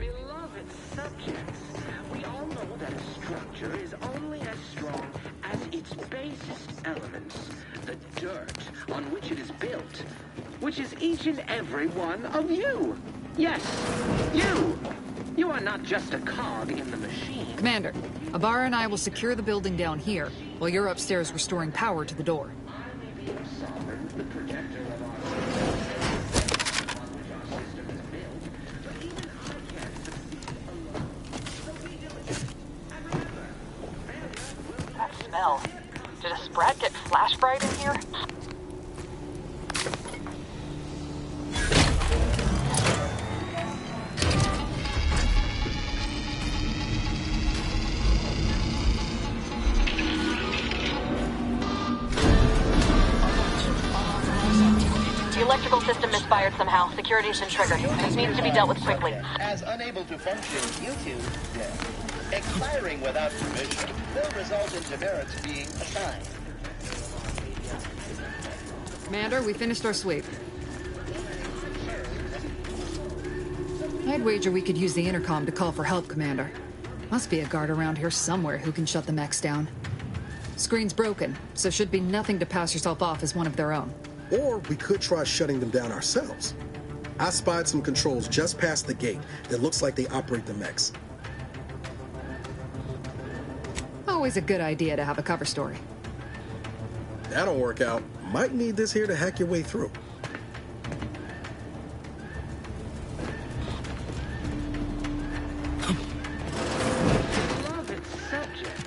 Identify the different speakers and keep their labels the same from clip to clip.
Speaker 1: Beloved subjects, we all know that a structure is only as strong as its basest elements, the dirt on which it is built, which is each and every one of you. Yes, you! You are not just a cog in the machine.
Speaker 2: Commander, Ibarra and I will secure the building down here, while you're upstairs restoring power to the door.
Speaker 3: That smell. Did a sprat get flash fried in here? The electrical system misfired somehow. Security's been triggered. This needs to be dealt with quickly.
Speaker 4: As unable to function due to death. Expiring without permission will result in demerits being assigned.
Speaker 2: Commander, we finished our sweep. I'd wager we could use the intercom to call for help, Commander. Must be a guard around here somewhere who can shut the mechs down. Screen's broken, so should be nothing to pass yourself off as one of their own.
Speaker 5: Or we could try shutting them down ourselves. I spied some controls just past the gate that looks like they operate the mechs.
Speaker 2: Always a good idea to have a cover story.
Speaker 5: That'll work out. Might need this here to hack your way through.
Speaker 1: Beloved subjects,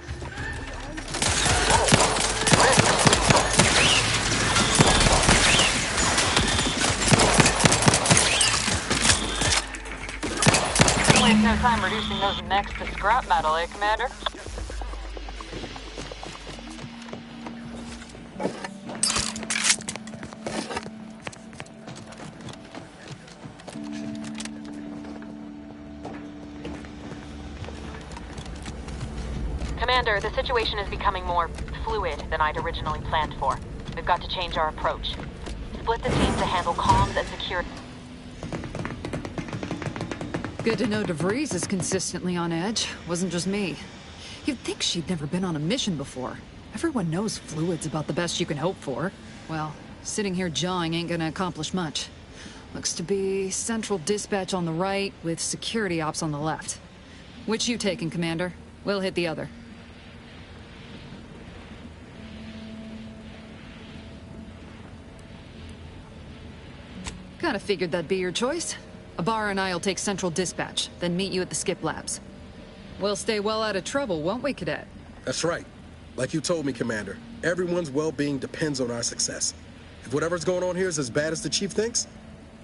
Speaker 3: Waste no time reducing those mechs to scrap metal, eh, Commander? Commander, the situation is becoming more fluid than I'd originally planned for. We've got to change our approach. Split the team to handle comms and security.
Speaker 2: Good to know DeVries is consistently on edge. Wasn't just me. You'd think she'd never been on a mission before. Everyone knows fluid's about the best you can hope for. Well, sitting here jawing ain't gonna accomplish much. Looks to be central dispatch on the right with security ops on the left. Which you taking, Commander? We'll hit the other. Kinda figured that'd be your choice. Ibarra and I'll take central dispatch, then meet you at the skip labs. We'll stay well out of trouble, won't we, Cadet?
Speaker 5: That's right. Like you told me, Commander, everyone's well-being depends on our success. If whatever's going on here is as bad as the Chief thinks,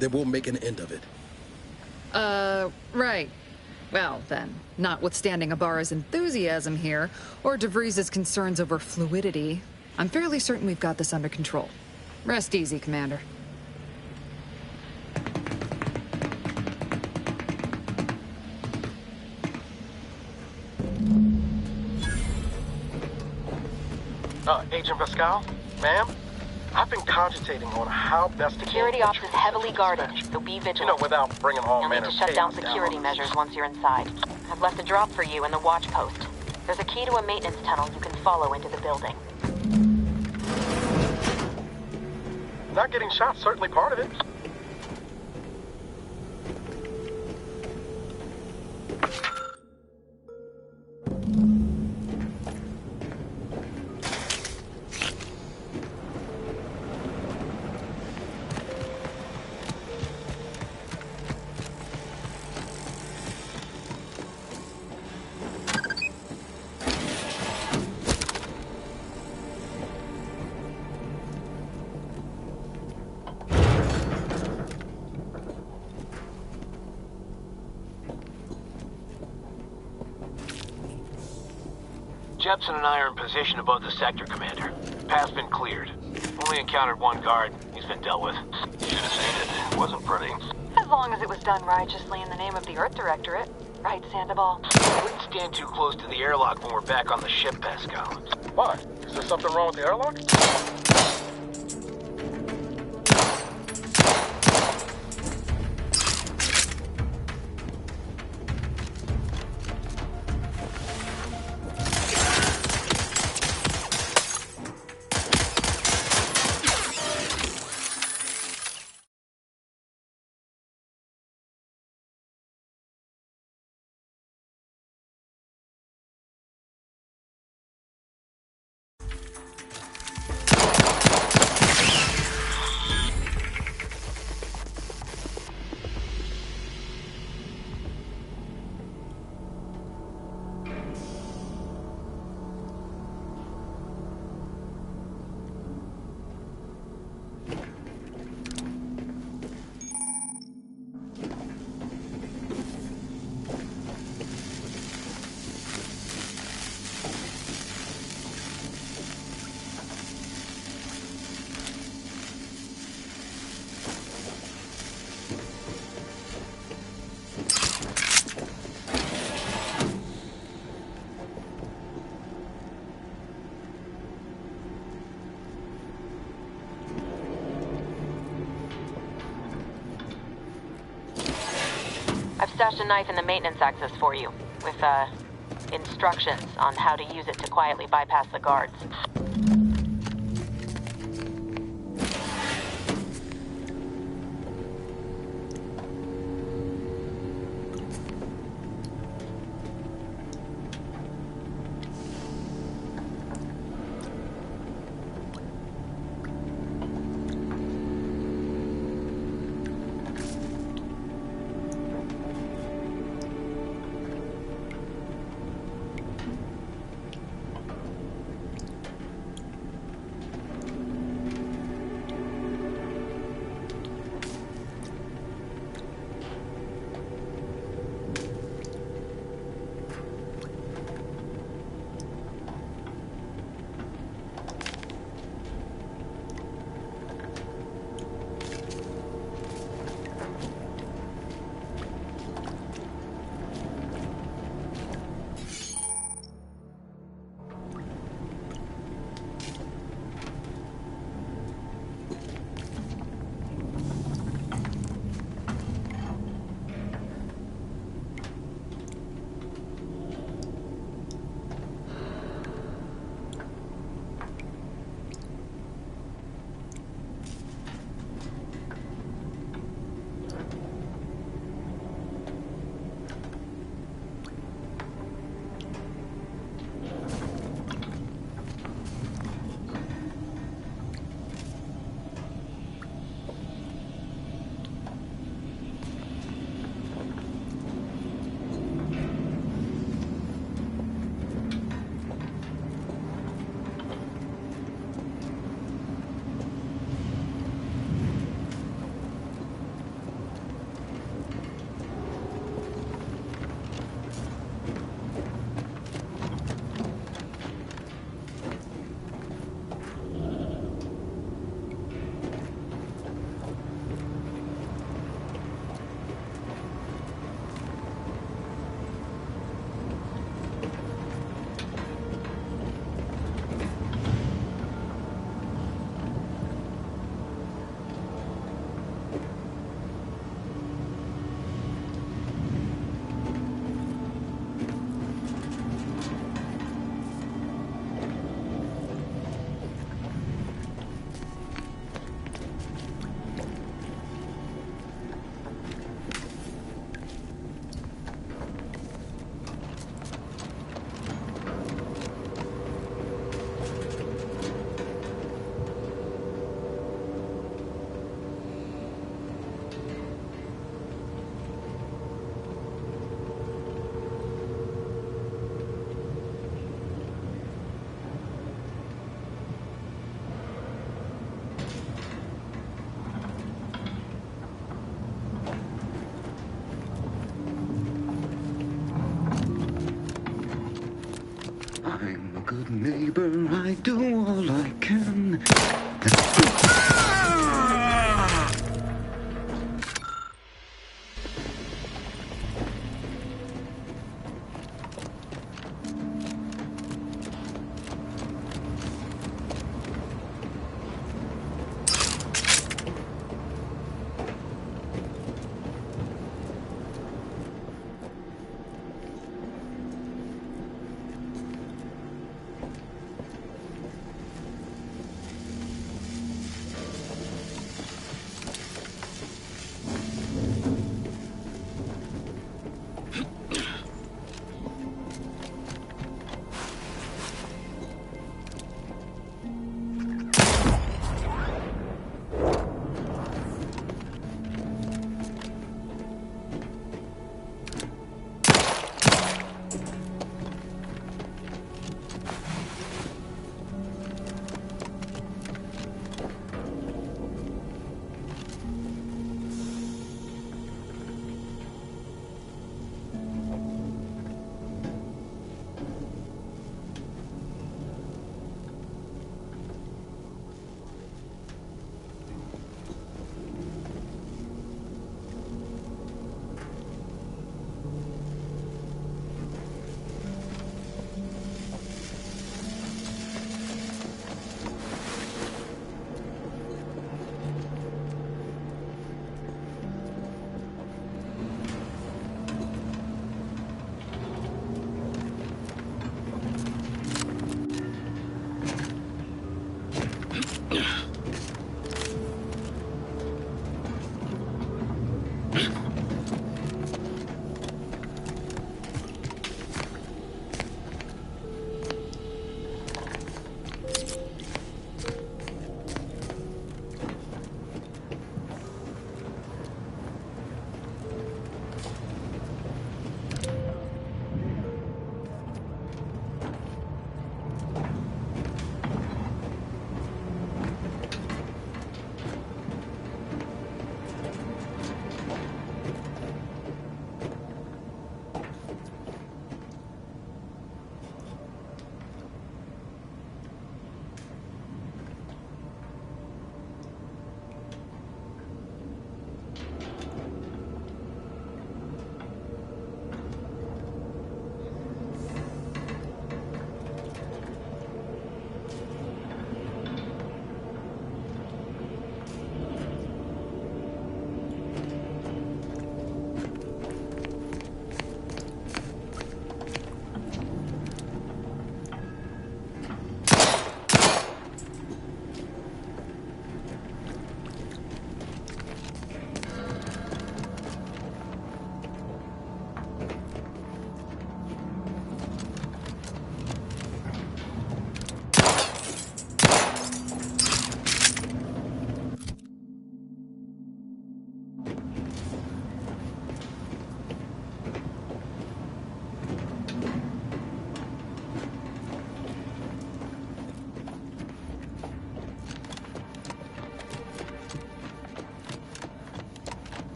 Speaker 5: then we'll make an end of it.
Speaker 2: Right. Well, then, notwithstanding Ibarra's enthusiasm here, or DeVries' concerns over fluidity, I'm fairly certain we've got this under control. Rest easy, Commander.
Speaker 6: Agent Pascal? Ma'am? I've been cogitating on how best to...
Speaker 3: Security ops is heavily guarded, so be vigilant.
Speaker 6: You know, without bringing all
Speaker 3: You'll need
Speaker 6: manner
Speaker 3: to
Speaker 6: of
Speaker 3: shut down
Speaker 6: chaos
Speaker 3: security measures once you're inside. I've left a drop for you in the watch post. There's a key to a maintenance tunnel you can follow into the building.
Speaker 6: Not getting shot, certainly part of it.
Speaker 7: Jepson and I are in position above the sector, Commander. Path's been cleared. Only encountered one guard. He's been dealt with. Should have seen it. Wasn't pretty.
Speaker 3: As long as it was done righteously in the name of the Earth Directorate. Right, Sandoval?
Speaker 7: Wouldn't stand too close to the airlock when we're back on the ship, Pascal.
Speaker 6: Why? Is there something wrong with the airlock?
Speaker 3: stashed a knife in the maintenance access for you, with, instructions on how to use it to quietly bypass the guards.
Speaker 1: I'm a good neighbor, I do all I can.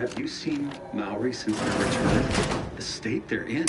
Speaker 8: Have you seen Maori since their return? The state they're in.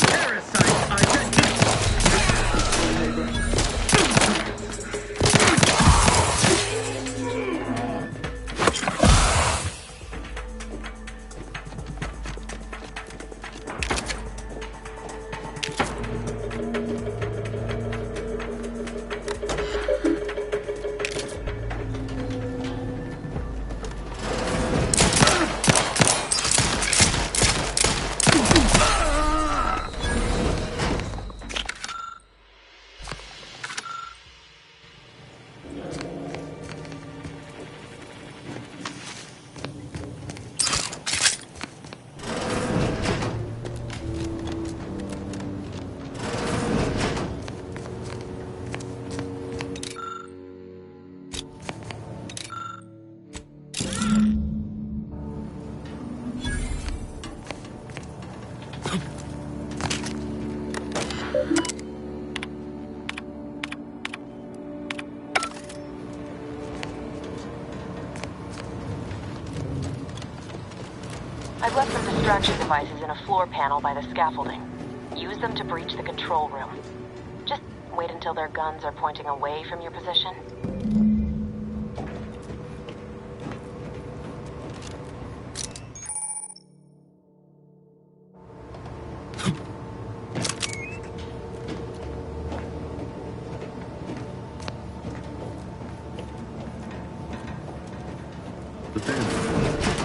Speaker 3: I've left some distraction devices in a floor panel by the scaffolding. Use them to breach the control room. Just wait until their guns are pointing away from your position.
Speaker 8: But then,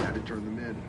Speaker 8: had to turn them in.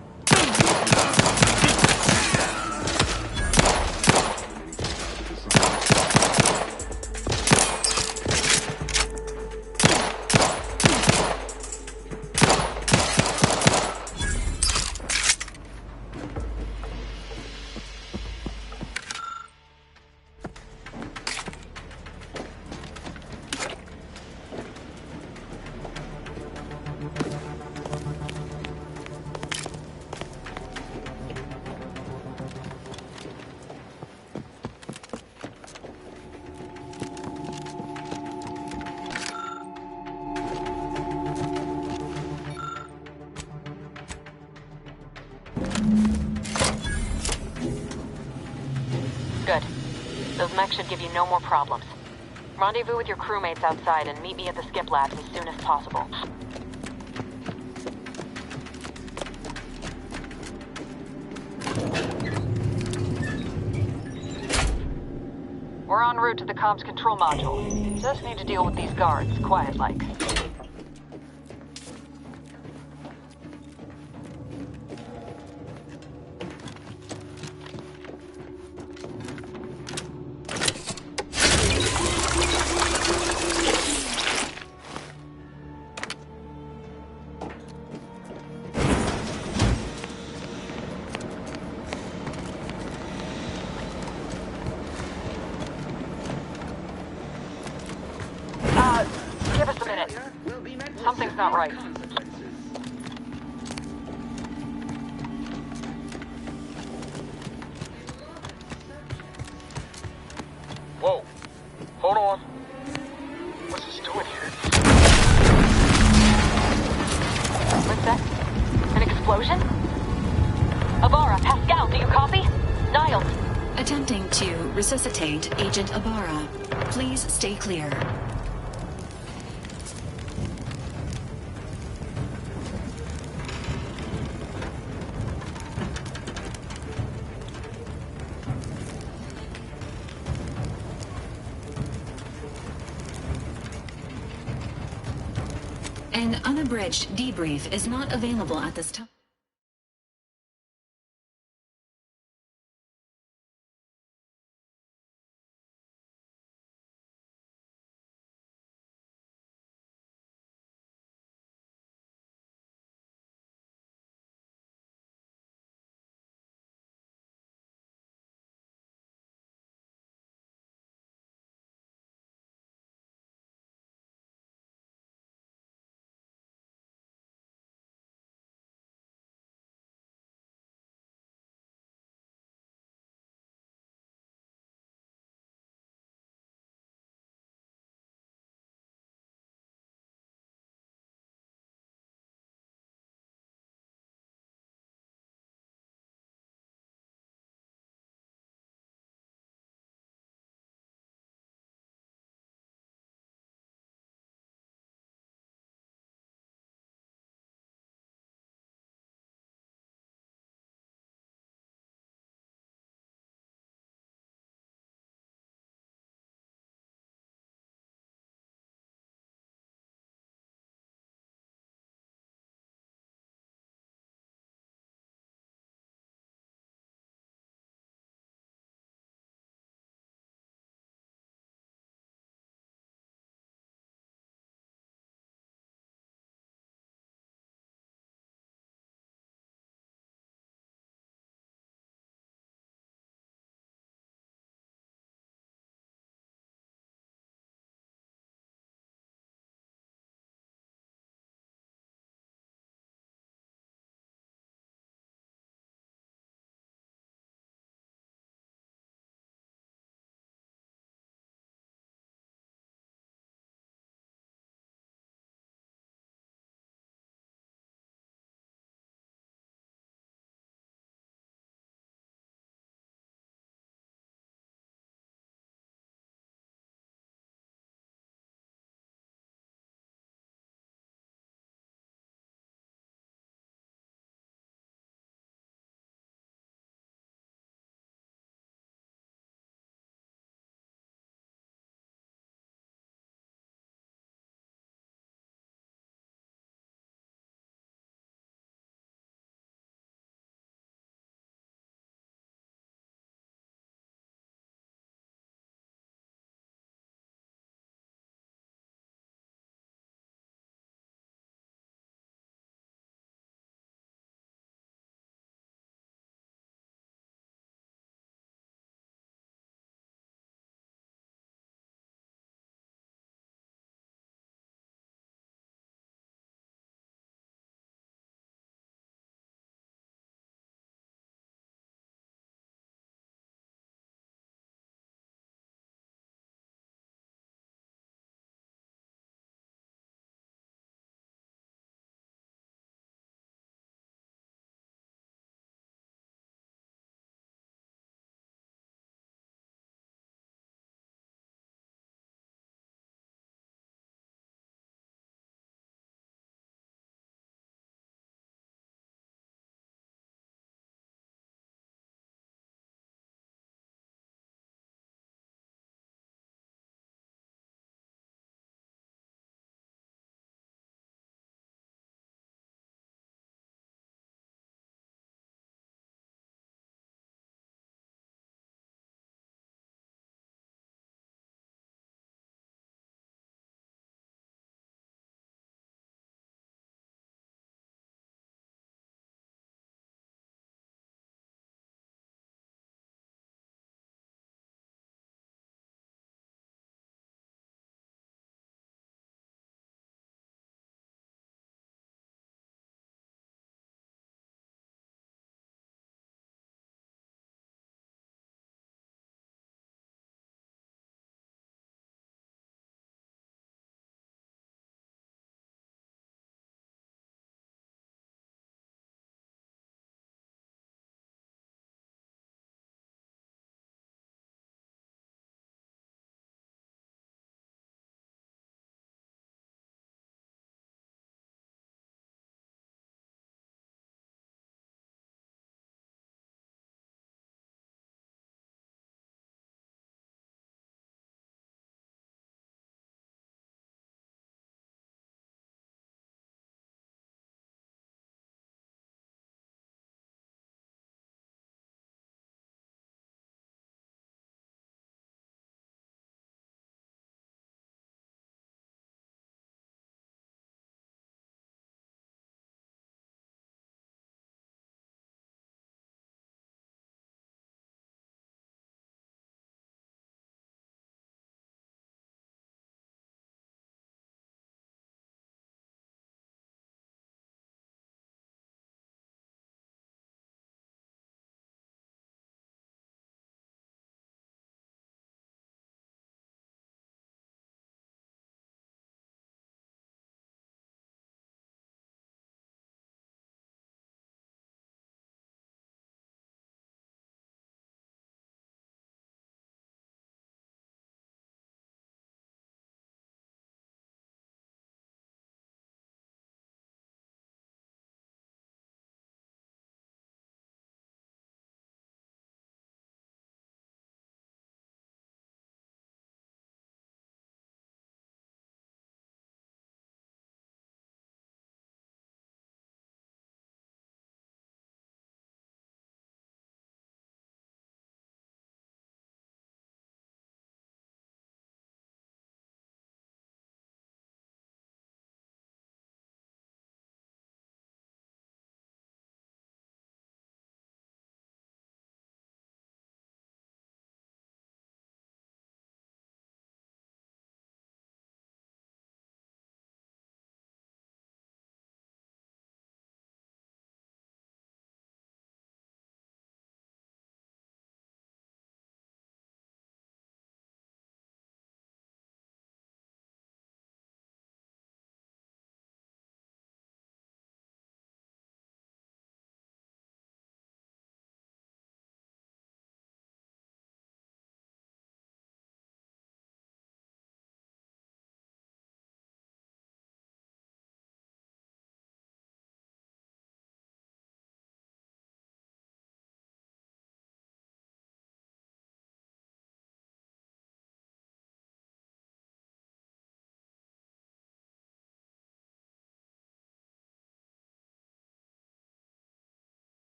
Speaker 3: Good. Those mechs should give you no more problems. Rendezvous with your crewmates outside and meet me at the skip labs as soon as possible. We're en route to the comms control module. Just need to deal with these guards, quiet-like. Give us a minute. Something's not right.
Speaker 6: Whoa. Hold on. What's this doing here?
Speaker 3: What's that? An explosion? Avara, Pascal, do you copy? Niles.
Speaker 9: Attempting to resuscitate Agent Ibarra. Please stay clear. An unabridged debrief is not available at this time.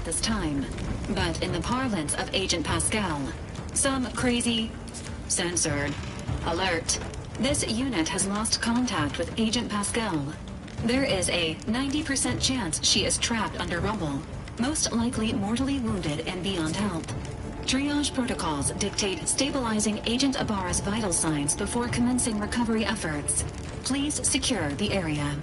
Speaker 9: this time, but in the parlance of Agent Pascal, some crazy... censored. Alert. This unit has lost contact with Agent Pascal. There is a 90% chance she is trapped under rubble, most likely mortally wounded and beyond help. Triage protocols dictate stabilizing Agent Ibarra's vital signs before commencing recovery efforts. Please secure the area.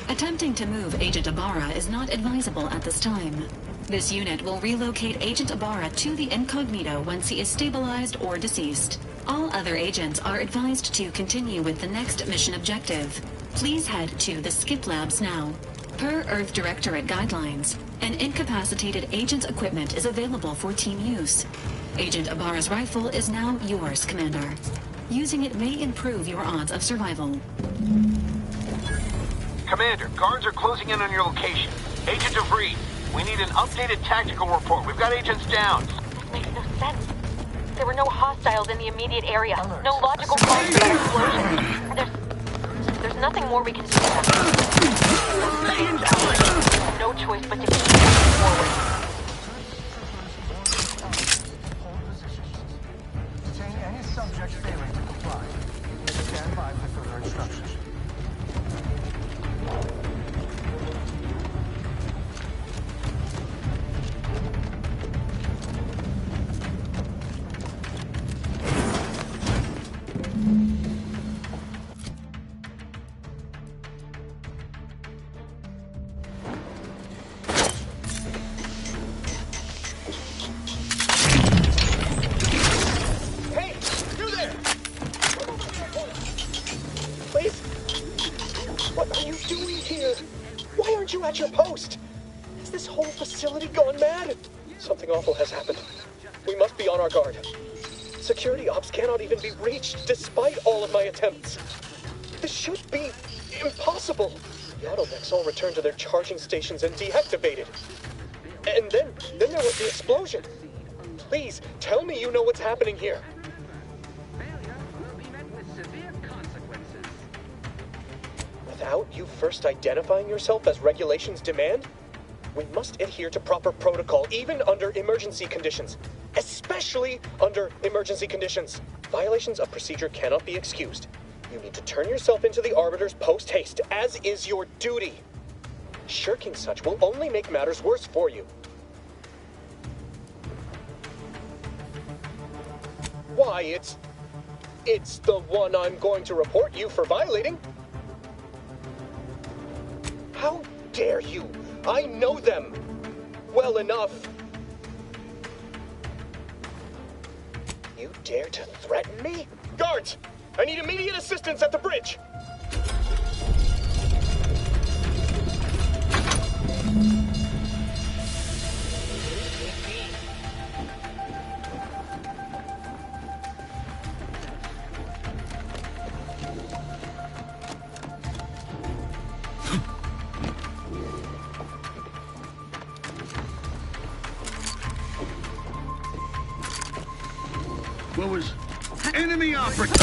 Speaker 9: Attempting to move Agent Ibarra is not advisable at this time. This unit will relocate Agent Ibarra to the incognito once he is stabilized or deceased. All other agents are advised to continue with the next mission objective. Please head to the Skip Labs now. Per Earth Directorate guidelines, an incapacitated agent's equipment is available for team use. Agent Ibarra's rifle is now yours, Commander. Using it may improve your odds of survival.
Speaker 7: Commander, guards are closing in on your location. Agent DeVries, we need an updated tactical report. We've got agents down.
Speaker 3: This makes no sense. There were no hostiles in the immediate area. No logical cause for the explosion. There's nothing more we can do now. No choice but to keep moving forward.
Speaker 6: Detain any subject failing to comply. Stand by for further instructions.
Speaker 5: At your post! Has this whole facility gone mad? Something awful has happened. We must be on our guard. Security ops cannot even be reached, despite all of my attempts. This should be impossible. The automechs all returned to their charging stations and deactivated. And then there was the explosion. Please, tell me you know what's happening here. Without you first identifying yourself as regulations demand, we must adhere to proper protocol, even under emergency conditions. Especially under emergency conditions. Violations of procedure cannot be excused. You need to turn yourself into the Arbiter's post-haste, as is your duty. Shirking such will only make matters worse for you. Why, it's the one I'm going to report you for violating. How dare you? I know them well enough. You dare to threaten me? Guards! I need immediate assistance at the bridge!
Speaker 10: What was enemy operative?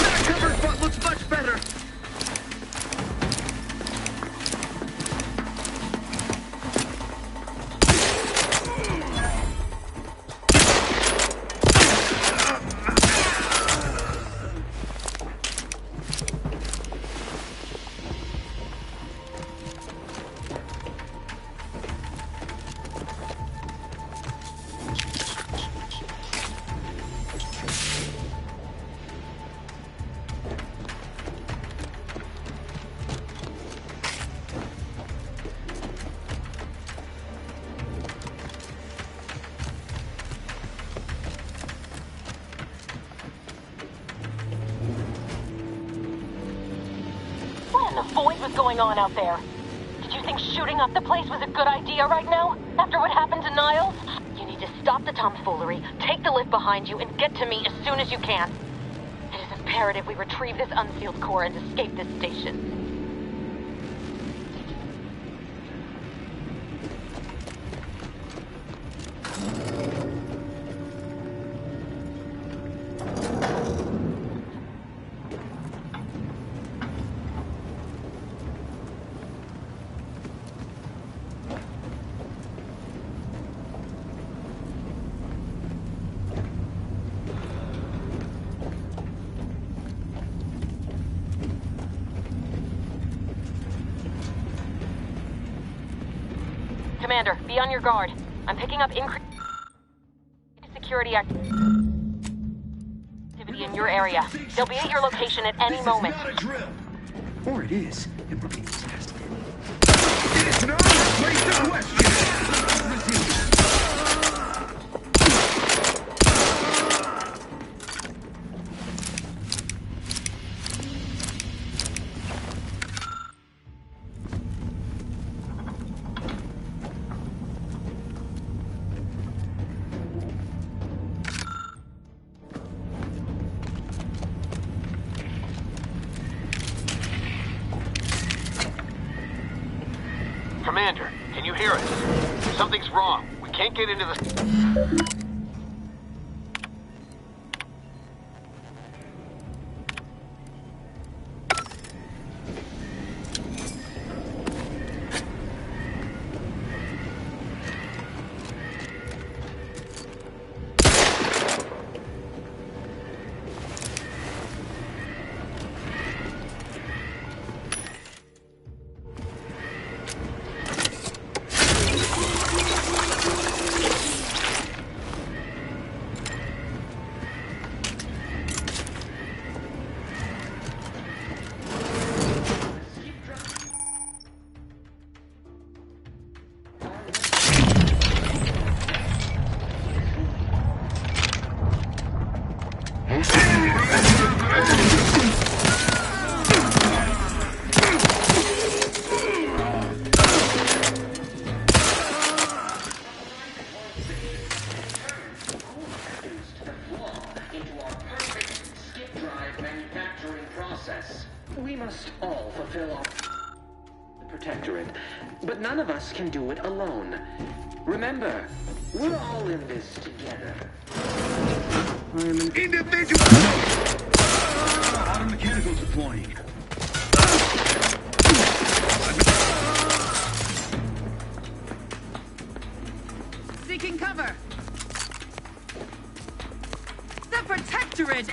Speaker 10: That cover front looks much better.
Speaker 3: Going on out there? Did you think shooting up the place was a good idea right now? After what happened to Niles? You need to stop the tomfoolery, take the lift behind you, and get to me as soon as you can. It is imperative we retrieve this unsealed core and escape this station. Commander, be on your guard. I'm picking up increased security activity in your area. They'll be at your location at any moment.
Speaker 8: Not a drill. Or it is, and we're being tested.
Speaker 10: It is not a place to question.
Speaker 7: Commander, can you hear us? Something's wrong. We can't get into the...
Speaker 1: We must all fulfill our protectorate, but none of us can do it alone. Remember, we're all in this together.
Speaker 10: I am an individual.
Speaker 8: Auto mechanicals deploying.
Speaker 11: Seeking cover. The protectorate.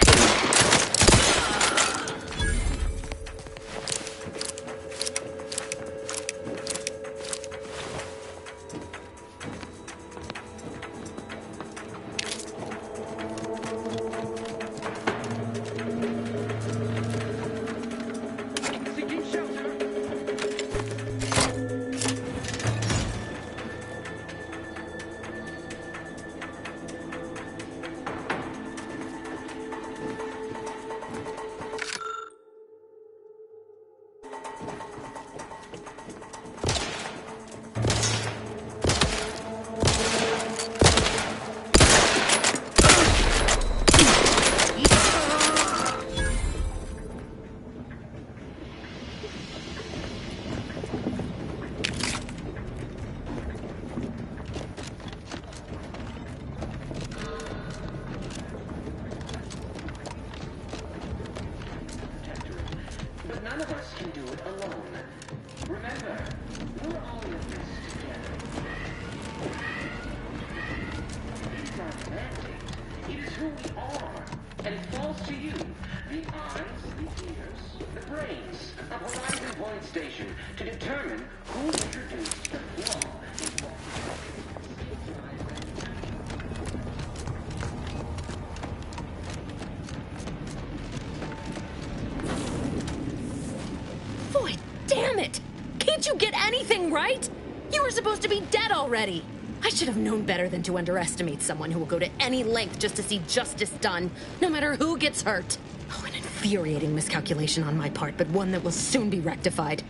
Speaker 12: Right? You were supposed to be dead already. I should have known better than to underestimate someone who will go to any length just to see justice done, no matter who gets hurt. Oh, an infuriating miscalculation on my part, but one that will soon be rectified.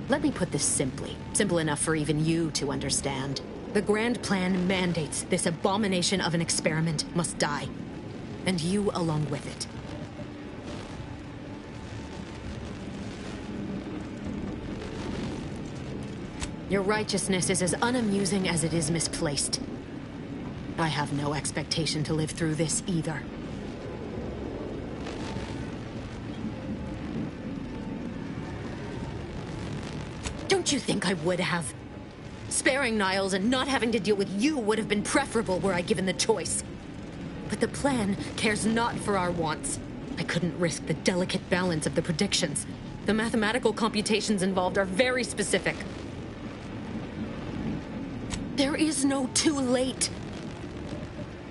Speaker 12: Let me put this simply. Simple enough for even you to understand. The grand plan mandates this abomination of an experiment must die. And you along with it. Your righteousness is as unamusing as it is misplaced. I have no expectation to live through this either. Don't you think I would have? Sparing Niles and not having to deal with you would have been preferable were I given the choice. But the plan cares not for our wants. I couldn't risk the delicate balance of the predictions. The mathematical computations involved are very specific. There is no too late.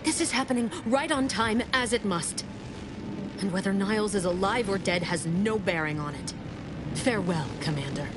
Speaker 12: This is happening right on time, as it must. And whether Niles is alive or dead has no bearing on it. Farewell, Commander.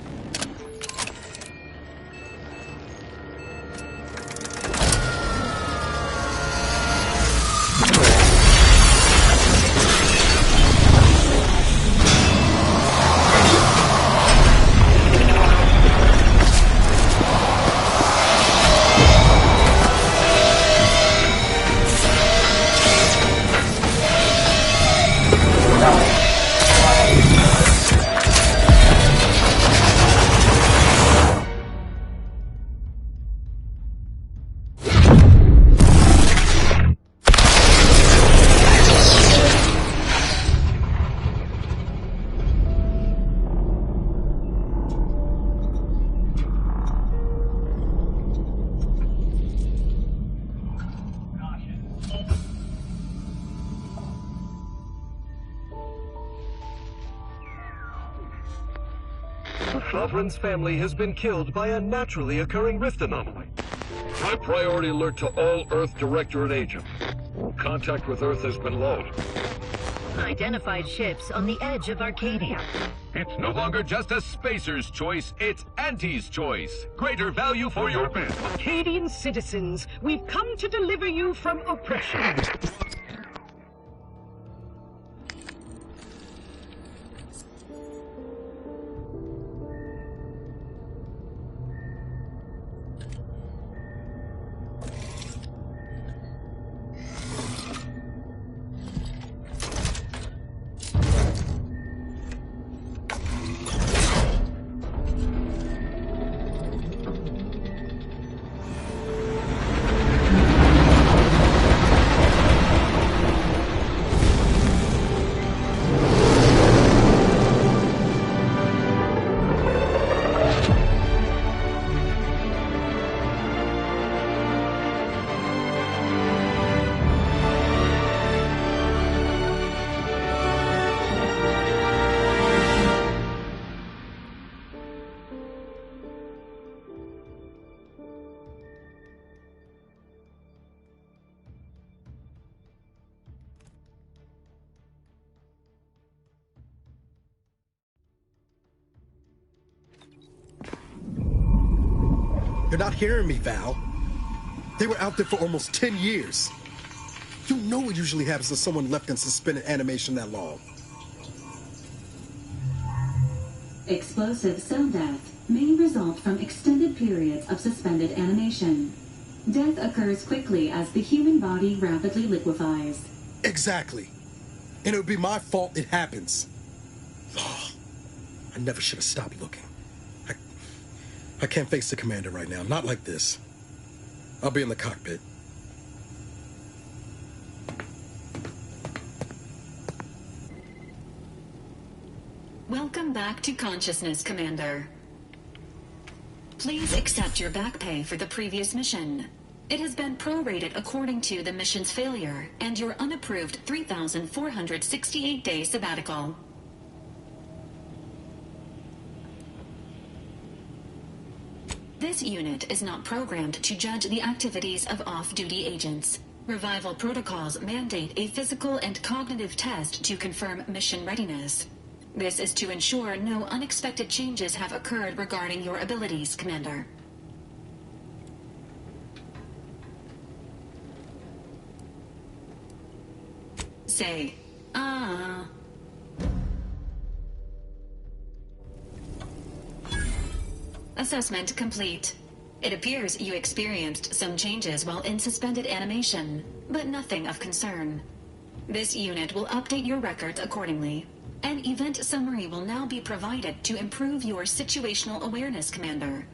Speaker 13: Sovereign's family has been killed by a naturally occurring rift anomaly. High priority alert to all Earth Directorate agents. Contact with Earth has been lost.
Speaker 14: Identified ships on the edge of Arcadia.
Speaker 10: It's no longer just a spacer's choice, it's Auntie's choice. Greater value for your men.
Speaker 14: Arcadian citizens, we've come to deliver you from oppression.
Speaker 15: You're not hearing me, Val. They were out there for almost 10 years. You know what usually happens to someone left in suspended animation that long.
Speaker 9: Explosive cell death may result from extended periods of suspended animation. Death occurs quickly as the human body rapidly liquefies.
Speaker 15: Exactly. And it would be my fault it happens. Oh, I never should have stopped looking. I can't face the commander right now, not like this. I'll be in the cockpit.
Speaker 9: Welcome back to consciousness, Commander. Please accept your back pay for the previous mission. It has been prorated according to the mission's failure and your unapproved 3,468-day sabbatical. This unit is not programmed to judge the activities of off-duty agents. Revival protocols mandate a physical and cognitive test to confirm mission readiness. This is to ensure no unexpected changes have occurred regarding your abilities, Commander. Say, ah. Assessment complete. It appears you experienced some changes while in suspended animation, but nothing of concern. This unit will update your records accordingly. An event summary will now be provided to improve your situational awareness, Commander.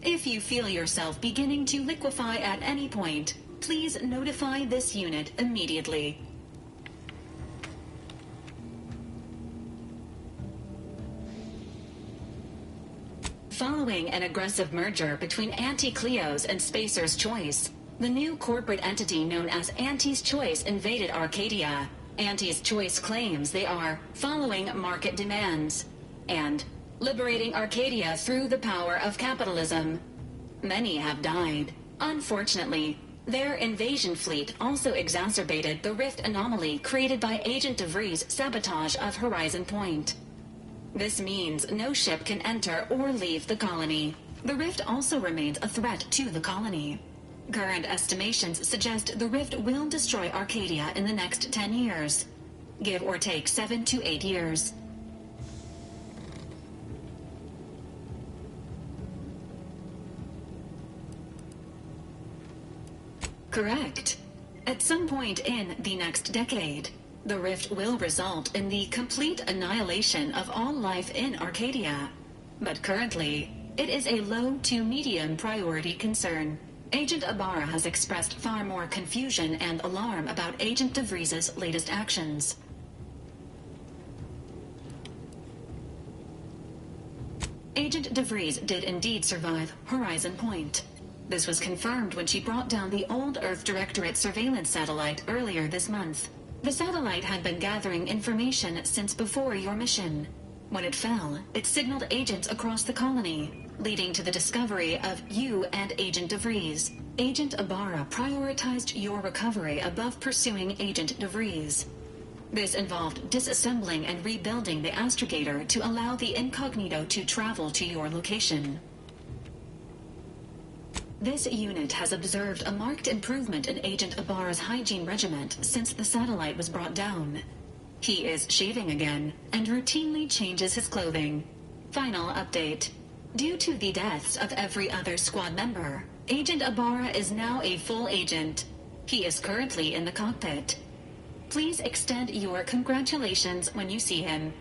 Speaker 9: If you feel yourself beginning to liquefy at any point, please notify this unit immediately. Following an aggressive merger between Anti-Cleo's and Spacer's Choice, the new corporate entity known as Auntie's Choice invaded Arcadia. Auntie's Choice claims they are following market demands. and liberating Arcadia through the power of capitalism. Many have died. Unfortunately, their invasion fleet also exacerbated the rift anomaly created by Agent DeVries' sabotage of Horizon Point. This means no ship can enter or leave the colony. The rift also remains a threat to the colony. Current estimations suggest the rift will destroy Arcadia in the next 10 years. Give or take 7 to 8 years. Correct. At some point in the next decade, the rift will result in the complete annihilation of all life in Arcadia. But currently, it is a low to medium priority concern. Agent Ibarra has expressed far more confusion and alarm about Agent DeVries' latest actions. Agent DeVries did indeed survive Horizon Point. This was confirmed when she brought down the old Earth Directorate surveillance satellite earlier this month. The satellite had been gathering information since before your mission. When it fell, it signaled agents across the colony, leading to the discovery of you and Agent DeVries. Agent Ibarra prioritized your recovery above pursuing Agent DeVries. This involved disassembling and rebuilding the astrogator to allow the incognito to travel to your location. This unit has observed a marked improvement in Agent Ibarra's hygiene regimen since the satellite was brought down. He is shaving again and routinely changes his clothing. Final update. Due to the deaths of every other squad member, Agent Ibarra is now a full agent. He is currently in the cockpit. Please extend your congratulations when you see him.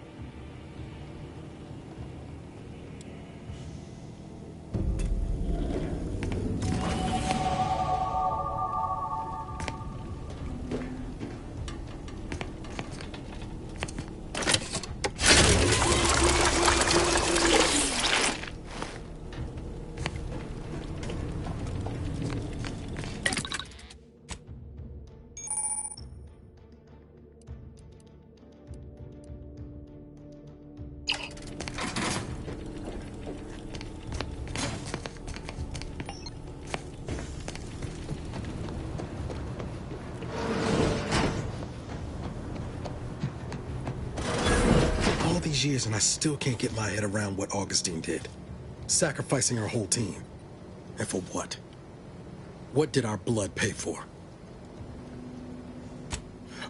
Speaker 15: Years and I still can't get my head around what Augustine did. Sacrificing her whole team. And for what? What did our blood pay for?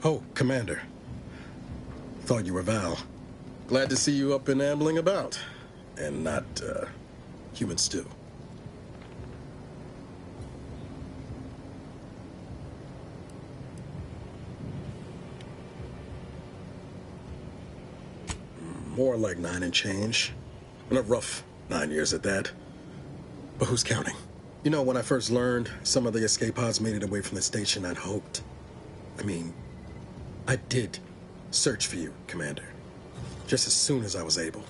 Speaker 15: Oh, Commander. Thought you were Val. Glad to see you up and ambling about. And not, human stew. More like 9 and change. And a rough 9 years at that. But who's counting? You know, when I first learned some of the escape pods made it away from the station, I'd hoped. I did search for you, Commander. Just as soon as I was able.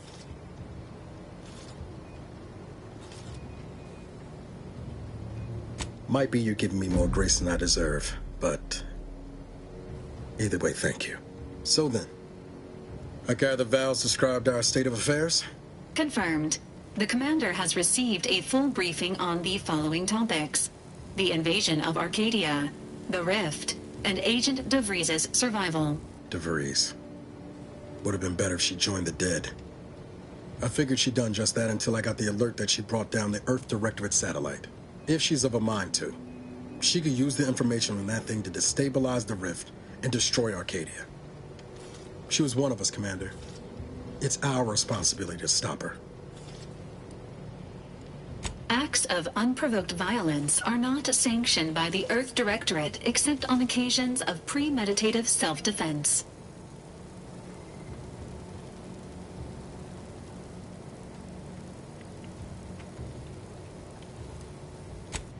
Speaker 15: Might be you're giving me more grace than I deserve, but either way, thank you. So then, I gather Val's described our state of affairs?
Speaker 9: Confirmed. The commander has received a full briefing on the following topics: the invasion of Arcadia, the rift, and Agent DeVries' survival.
Speaker 15: DeVries. Would have been better if she joined the dead. I figured she'd done just that until I got the alert that she brought down the Earth Directorate satellite. If she's of a mind to, she could use the information on that thing to destabilize the rift and destroy Arcadia. She was one of us, Commander. It's our responsibility to stop her.
Speaker 9: Acts of unprovoked violence are not sanctioned by the Earth Directorate except on occasions of premeditative self-defense.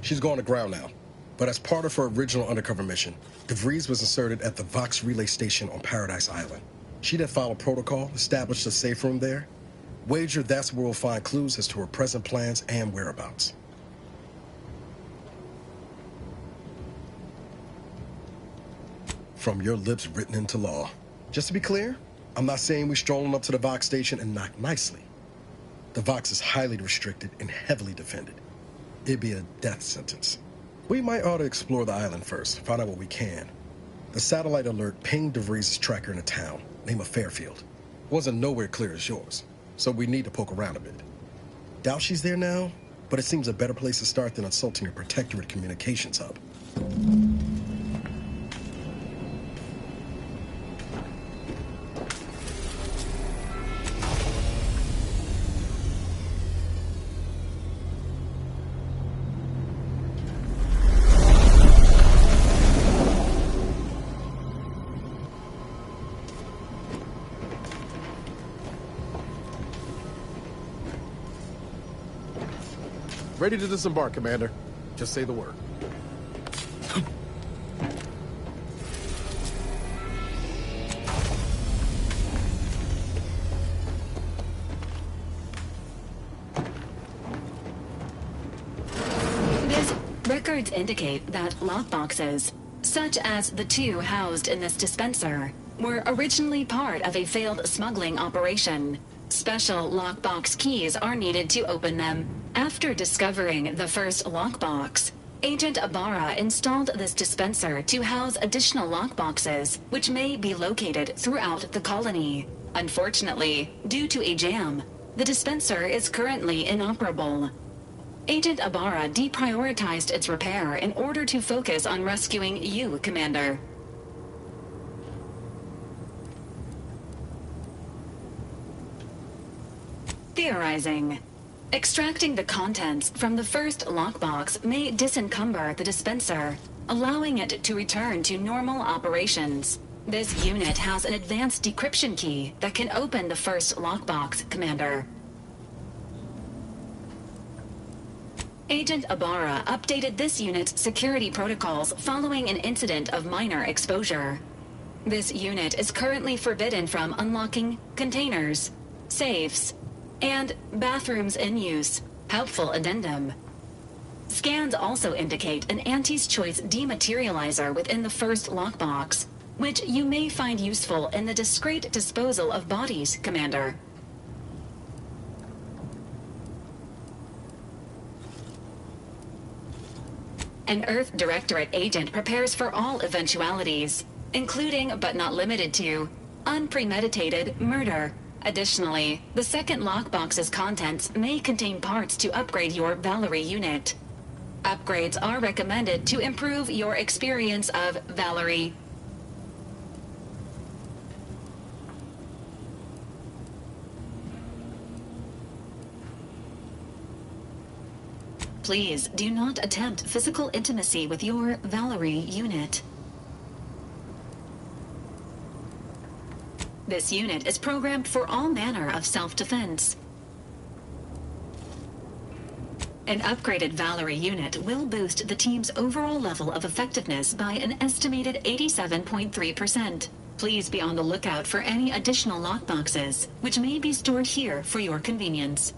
Speaker 15: She's gone to ground now, but as part of her original undercover mission, DeVries was inserted at the Vox Relay Station on Paradise Island. She'd have followed protocol, established a safe room there. Wager that's where we'll find clues as to her present plans and whereabouts. From your lips written into law. Just to be clear, I'm not saying we strolling up to the Vox station and knock nicely. The Vox is highly restricted and heavily defended. It'd be a death sentence. We might ought to explore the island first, find out what we can. The satellite alert pinged DeVries' tracker in a town, name of Fairfield. Wasn't nowhere clear as yours, so we need to poke around a bit. Doubt she's there now, but it seems a better place to start than insulting a protectorate communications hub.
Speaker 6: Ready to disembark, Commander. Just say the word.
Speaker 9: Records indicate that lockboxes, such as the two housed in this dispenser, were originally part of a failed smuggling operation. Special lockbox keys are needed to open them. After discovering the first lockbox, Agent Ibarra installed this dispenser to house additional lockboxes, which may be located throughout the colony. Unfortunately, due to a jam, the dispenser is currently inoperable. Agent Ibarra deprioritized its repair in order to focus on rescuing you, Commander. Theorizing. Extracting the contents from the first lockbox may disencumber the dispenser, allowing it to return to normal operations. This unit has an advanced decryption key that can open the first lockbox, Commander. Agent Ibarra updated this unit's security protocols following an incident of minor exposure. This unit is currently forbidden from unlocking containers, safes, and bathrooms in use. Helpful addendum. Scans also indicate an Auntie's Choice dematerializer within the first lockbox, which you may find useful in the discreet disposal of bodies, Commander. An Earth Directorate agent prepares for all eventualities, including but not limited to unpremeditated murder. Additionally, the second lockbox's contents may contain parts to upgrade your Valerie unit. Upgrades are recommended to improve your experience of Valerie. Please do not attempt physical intimacy with your Valerie unit. This unit is programmed for all manner of self-defense. An upgraded Valerie unit will boost the team's overall level of effectiveness by an estimated 87.3%. Please be on the lookout for any additional lockboxes, which may be stored here for your convenience.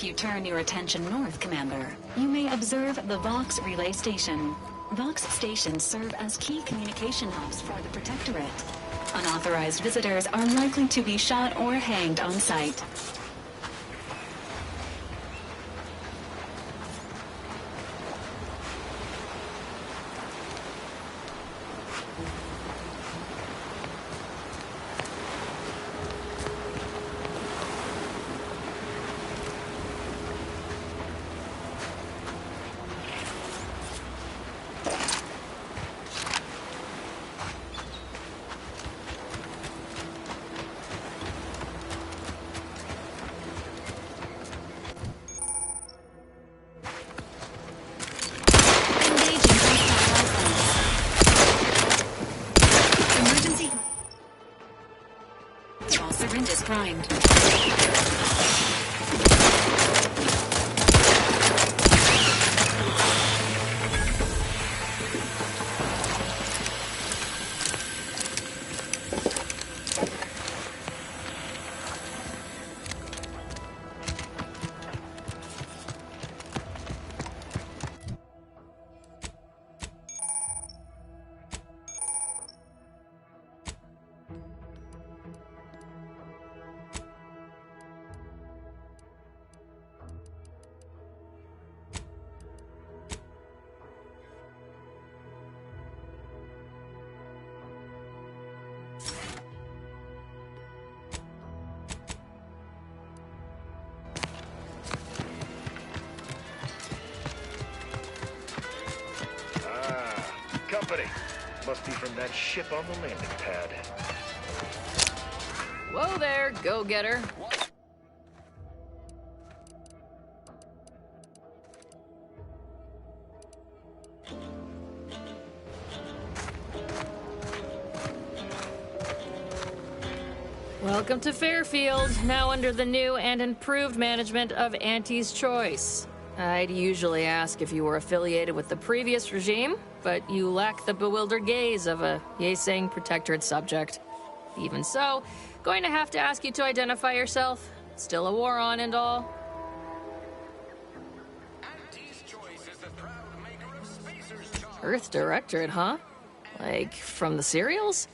Speaker 9: you turn your attention north, Commander, you may observe the Vox Relay Station. Vox stations serve as key communication hubs for the Protectorate. Unauthorized visitors are likely to be shot or hanged on sight. Primed.
Speaker 6: Must be from that ship on the landing pad.
Speaker 2: Whoa there, go-getter. Welcome to Fairfield, now under the new and improved management of Auntie's Choice. I'd usually ask if you were affiliated with the previous regime, but you lack the bewildered gaze of a yay-saying Protectorate subject. Even so, going to have to ask you to identify yourself. Still a war on and all. Earth Directorate, huh? Like, from the serials?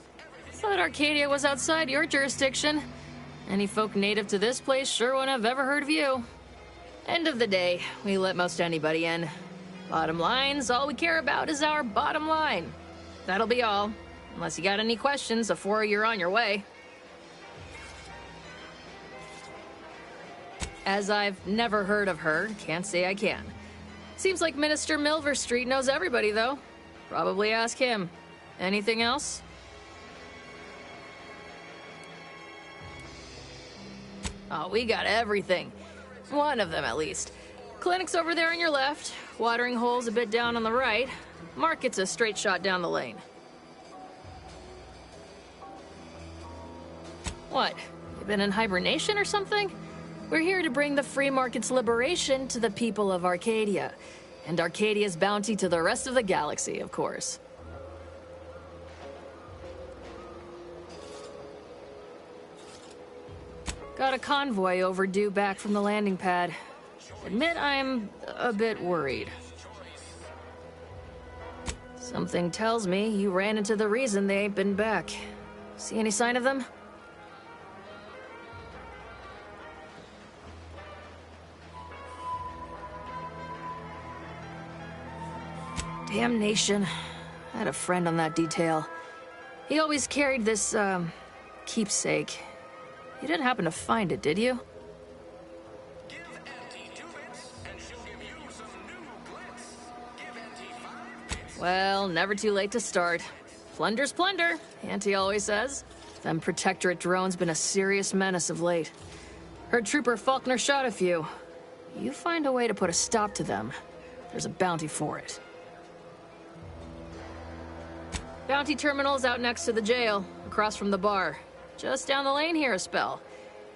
Speaker 2: Thought Arcadia was outside your jurisdiction. Any folk native to this place sure wouldn't have ever heard of you. End of the day, we let most anybody in. Bottom line's all we care about is our bottom line. That'll be all. Unless you got any questions before you're on your way. As I've never heard of her, can't say I can. Seems like Minister Milverstreet knows everybody, though. Probably ask him. Anything else? Oh, we got everything. One of them, at least. Clinic's over there on your left. Watering hole's a bit down on the right. Market's a straight shot down the lane. What? You been in hibernation or something? We're here to bring the free market's liberation to the people of Arcadia. And Arcadia's bounty to the rest of the galaxy, of course. Got a convoy overdue back from the landing pad. Admit I'm a bit worried. Something tells me you ran into the reason they ain't been back. See any sign of them? Damnation. I had a friend on that detail. He always carried this, keepsake. You didn't happen to find it, did you? Well, never too late to start. Plunder's plunder, Auntie always says. Them Protectorate drones been a serious menace of late. Heard Trooper Faulkner shot a few. You find a way to put a stop to them, there's a bounty for it. Bounty terminal's out next to the jail, across from the bar. Just down the lane here a spell.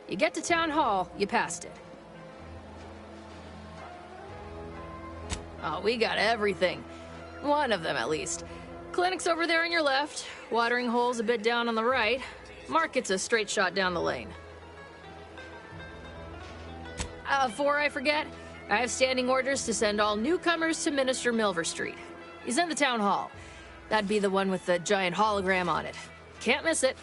Speaker 2: You get to Town Hall, you passed it. Oh, we got everything. One of them, at least. Clinic's over there on your left. Watering hole's a bit down on the right. Market's a straight shot down the lane.
Speaker 12: Before I forget, I have standing orders to send all newcomers to Minister Milver Street. He's in the town hall. That'd be the one with the giant hologram on it. Can't miss it.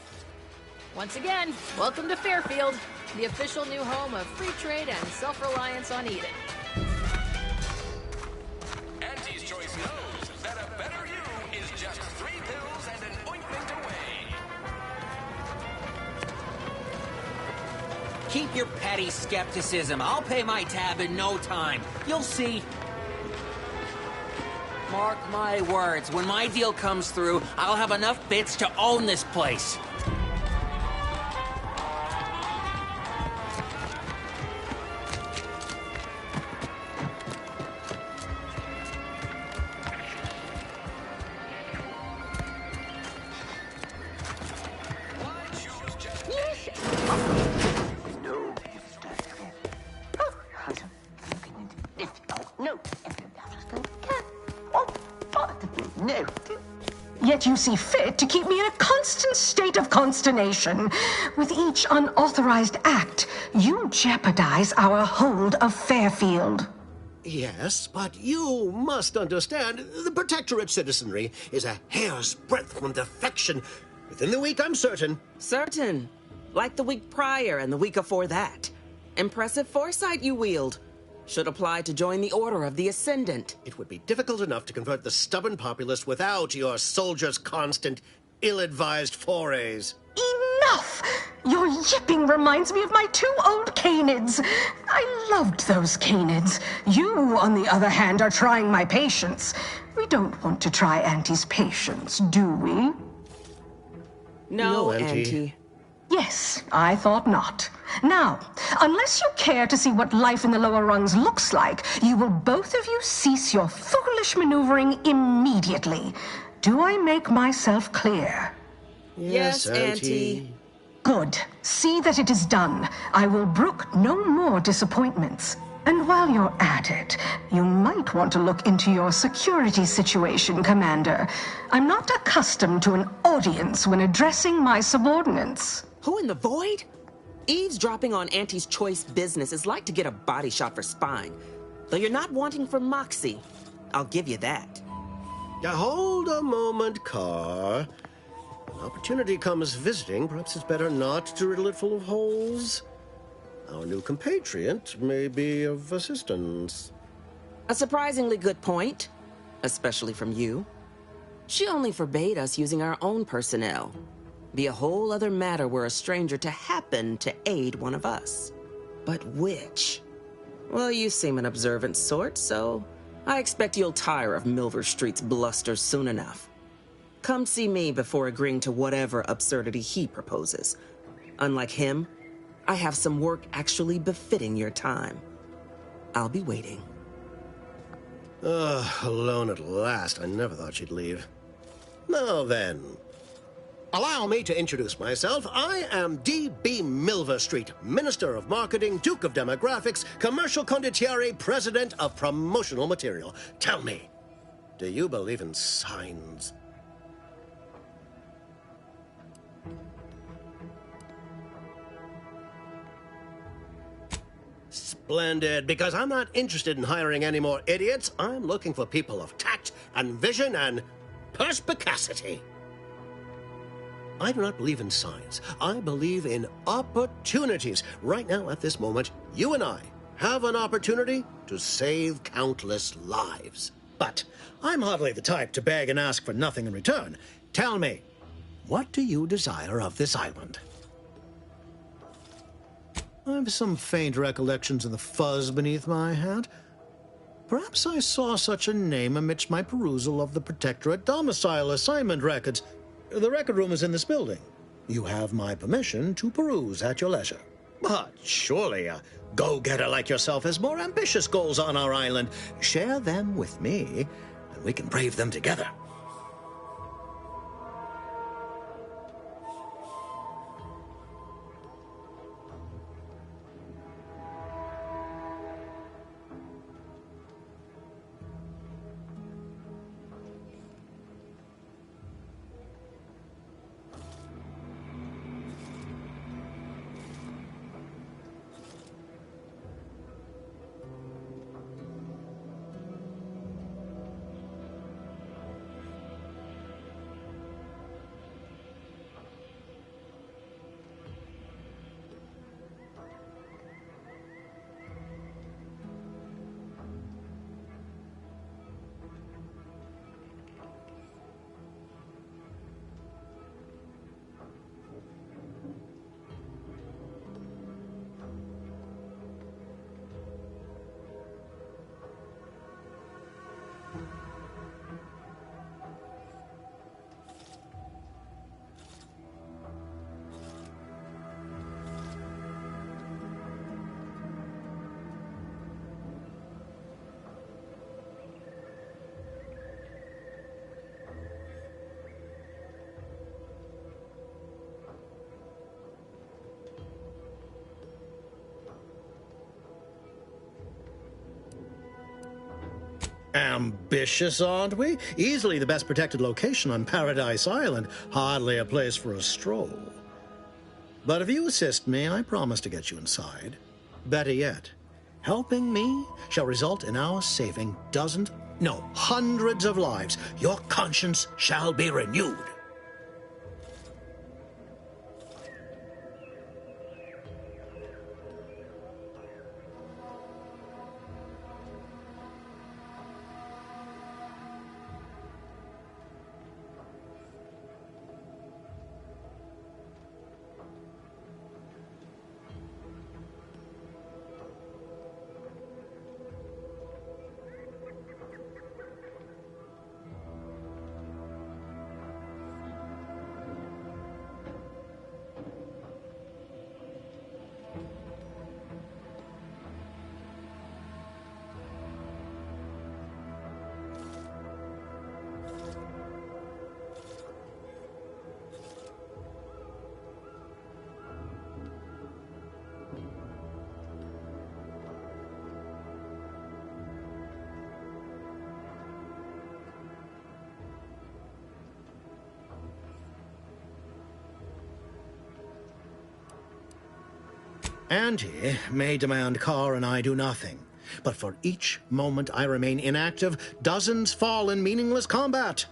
Speaker 12: Once again, welcome to Fairfield, the official new home of free trade and self-reliance on Eden.
Speaker 10: Auntie's Choice knows that a better you is just 3 pills and an ointment away.
Speaker 16: Keep your petty skepticism. I'll pay my tab in no time. You'll see. Mark my words, when my deal comes through, I'll have enough bits to own this place.
Speaker 14: Yet you see fit to keep me in a constant state of consternation. With each unauthorized act, you jeopardize our hold of Fairfield.
Speaker 17: Yes, but you must understand, the Protectorate citizenry is a hair's breadth from defection. Within the week, I'm certain.
Speaker 18: Certain? Like the week prior and the week before that. Impressive foresight you wield. Should apply to join the Order of the Ascendant.
Speaker 17: It would be difficult enough to convert the stubborn populace without your soldiers' constant, ill-advised forays.
Speaker 14: Enough! Your yipping reminds me of my 2 old canids. I loved those canids. You, on the other hand, are trying my patience. We don't want to try Auntie's patience, do we?
Speaker 18: No, Auntie.
Speaker 14: Yes, I thought not. Now, unless you care to see what life in the lower rungs looks like, you will both of you cease your foolish maneuvering immediately. Do I make myself clear?
Speaker 18: Yes, Auntie.
Speaker 14: Good. See that it is done. I will brook no more disappointments. And while you're at it, you might want to look into your security situation, Commander. I'm not accustomed to an audience when addressing my subordinates.
Speaker 18: Who in the void? Eavesdropping on Auntie's Choice business is like to get a body shot for spine. Though you're not wanting for moxie. I'll give you that.
Speaker 17: Now, hold a moment, Carr. When opportunity comes visiting, perhaps it's better not to riddle it full of holes. Our new compatriot may be of assistance.
Speaker 18: A surprisingly good point. Especially from you. She only forbade us using our own personnel. Be a whole other matter were a stranger to happen to aid one of us. But which? Well, you seem an observant sort, so I expect you'll tire of Milver Street's bluster soon enough. Come see me before agreeing to whatever absurdity he proposes. Unlike him, I have some work actually befitting your time. I'll be waiting.
Speaker 17: Alone at last. I never thought she'd leave. Now then, allow me to introduce myself. I am D.B. Milver Street, Minister of Marketing, Duke of Demographics, Commercial Condottiere, President of Promotional Material. Tell me, do you believe in signs? Splendid, because I'm not interested in hiring any more idiots. I'm looking for people of tact and vision and perspicacity. I do not believe in signs. I believe in opportunities. Right now, at this moment, you and I have an opportunity to save countless lives. But I'm hardly the type to beg and ask for nothing in return. Tell me, what do you desire of this island? I have some faint recollections of the fuzz beneath my hat. Perhaps I saw such a name amidst my perusal of the Protectorate domicile assignment records. The record room is in this building. You have my permission to peruse at your leisure. But surely a go-getter like yourself has more ambitious goals on our island. Share them with me, and we can brave them together. Ambitious, aren't we? Easily the best protected location on Paradise Island. Hardly a place for a stroll. But if you assist me, I promise to get you inside. Better yet, helping me shall result in our saving dozens, no, hundreds of lives. Your conscience shall be renewed. Angie may demand car and I do nothing. But for each moment I remain inactive, dozens fall in meaningless combat.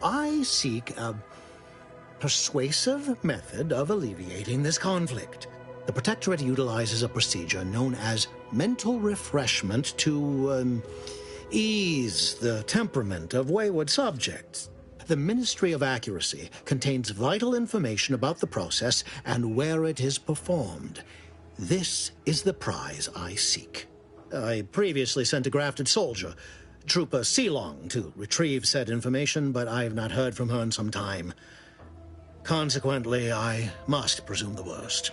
Speaker 17: I seek a persuasive method of alleviating this conflict. The Protectorate utilizes a procedure known as mental refreshment to ease the temperament of wayward subjects. The Ministry of Accuracy contains vital information about the process and where it is performed. This is the prize I seek. I previously sent a grafted soldier, Trooper Sealong, to retrieve said information, but I have not heard from her in some time. Consequently, I must presume the worst.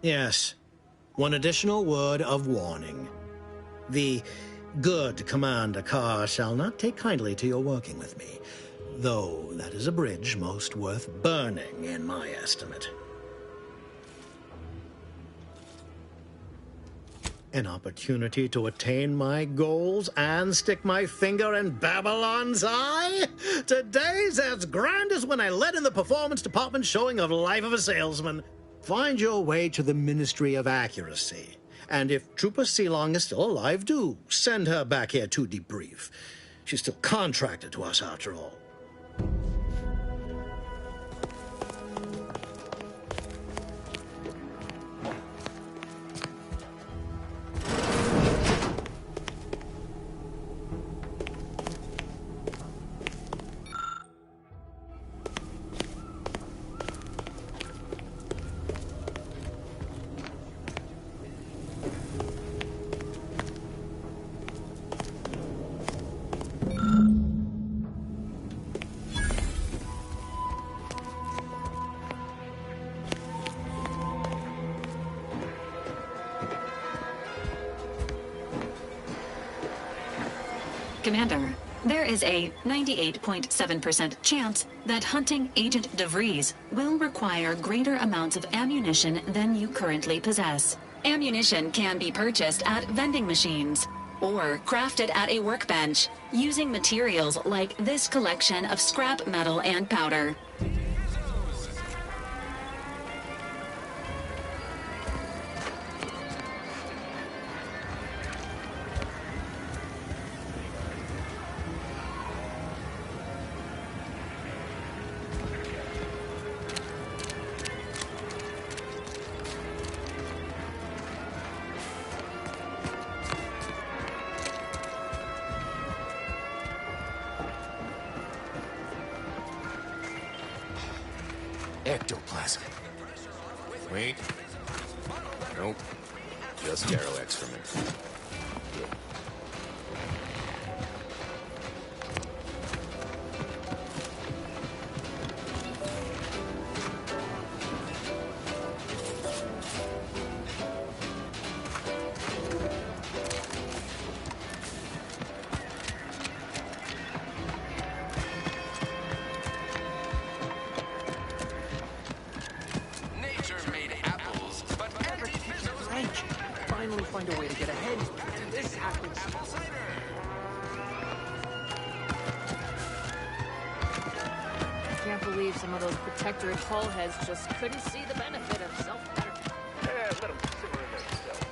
Speaker 17: Yes, one additional word of warning. The good Commander Carr shall not take kindly to your working with me, though that is a bridge most worth burning in my estimate. An opportunity to attain my goals and stick my finger in Babylon's eye? Today's as grand as when I led in the performance department showing of Life of a Salesman. Find your way to the Ministry of Accuracy. And if Trooper Sealong is still alive, do send her back here to debrief. She's still contracted to us after all.
Speaker 9: Commander, there is a 98.7% chance that hunting Agent DeVries will require greater amounts of ammunition than you currently possess. Ammunition can be purchased at vending machines or crafted at a workbench using materials like this collection of scrap metal and powder.
Speaker 10: Ectoplasm. Wait. Nope. Just sterile excrement.
Speaker 16: find a way to get ahead. This happens.
Speaker 19: I can't believe some of those protectorate hull heads just couldn't see the benefit of self-betterment.
Speaker 6: Let them simmer in themselves.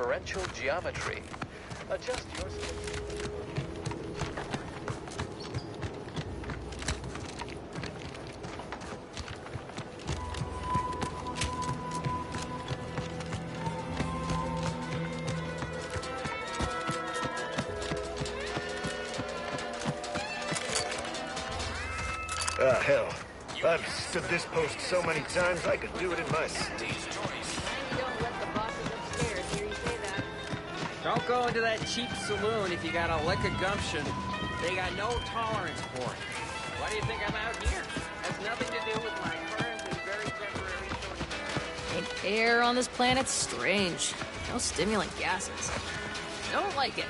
Speaker 10: differential geometry. Adjust your...
Speaker 6: Hell. I've stood this post so many times I could do it in my sleep.
Speaker 16: Don't go into that cheap saloon if you got a lick of gumption. They got no tolerance for it. Why do you think I'm out here? Has nothing to do with my current and very temporary shortage.
Speaker 19: The air on this planet's strange. No stimulant gases. Don't like it.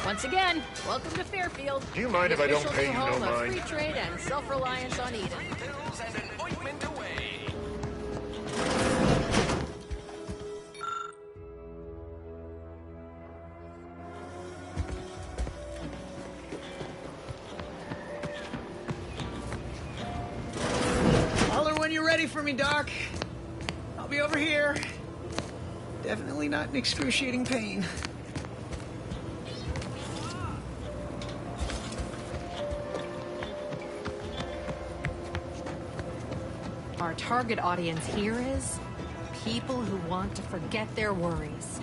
Speaker 19: Once again, welcome to Fairfield.
Speaker 6: Do you mind if I don't pay you no
Speaker 19: home of
Speaker 6: mind?
Speaker 19: free trade and self-reliance on Eden.
Speaker 10: Pills and an ointment away.
Speaker 16: Holler when you're ready for me, Doc. I'll be over here. Definitely not in excruciating pain.
Speaker 12: Our target audience here is people who want to forget their worries,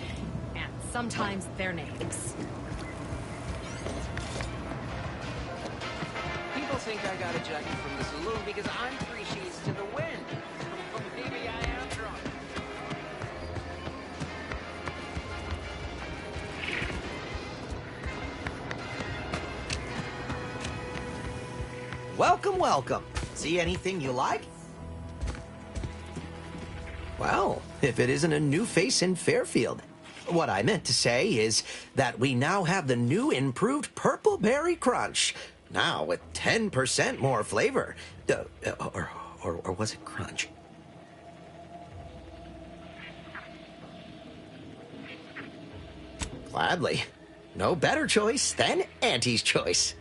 Speaker 12: and sometimes their names.
Speaker 16: People think I got ejected from the saloon because I'm 3 sheets to the wind. Maybe I am drunk.
Speaker 20: Welcome, welcome. See anything you like? Well, if it isn't a new face in Fairfield. What I meant to say is that we now have the new improved Purple Berry Crunch. Now with 10% more flavor. Or was it crunch? Gladly. No better choice than Auntie's choice.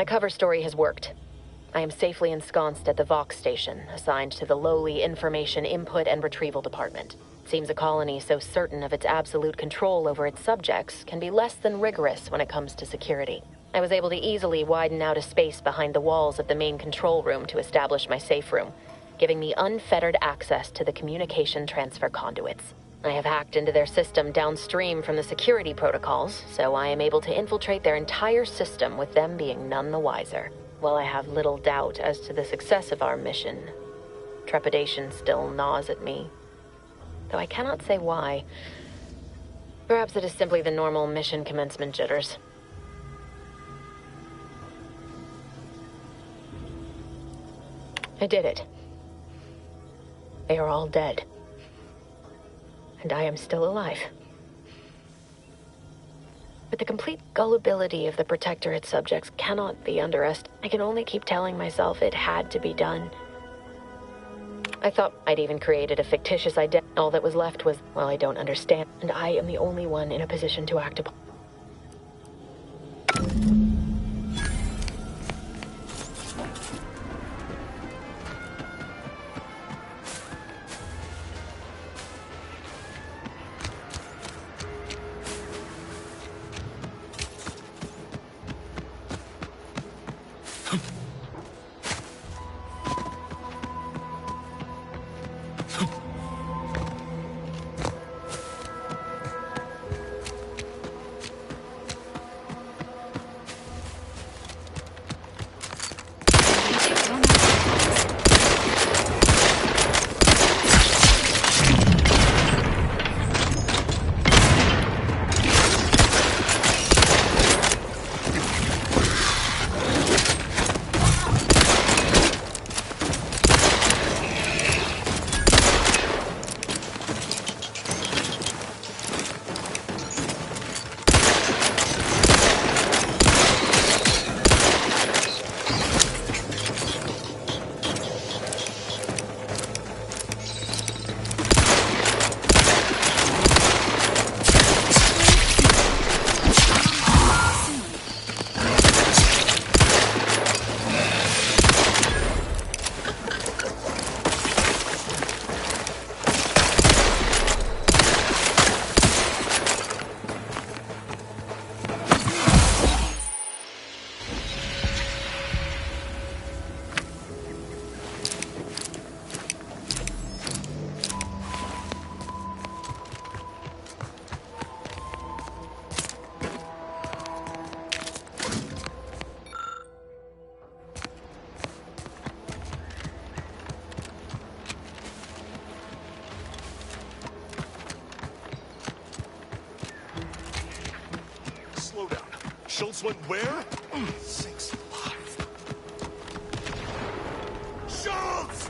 Speaker 3: My cover story has worked. I am safely ensconced at the Vox station, assigned to the lowly Information Input and Retrieval Department. Seems a colony so certain of its absolute control over its subjects can be less than rigorous when it comes to security. I was able to easily widen out a space behind the walls of the main control room to establish my safe room, giving me unfettered access to the communication transfer conduits. I have hacked into their system downstream from the security protocols, so I am able to infiltrate their entire system with them being none the wiser. While I have little doubt as to the success of our mission, trepidation still gnaws at me. Though I cannot say why. Perhaps it is simply the normal mission commencement jitters. I did it. They are all dead. And I am still alive. But the complete gullibility of the Protectorate subjects cannot be underestimated. I can only keep telling myself it had to be done. I thought I'd even created a fictitious identity. All that was left was, well, I don't understand. And I am the only one in a position to act upon.
Speaker 21: Schultz went where? Sakes alive. Schultz!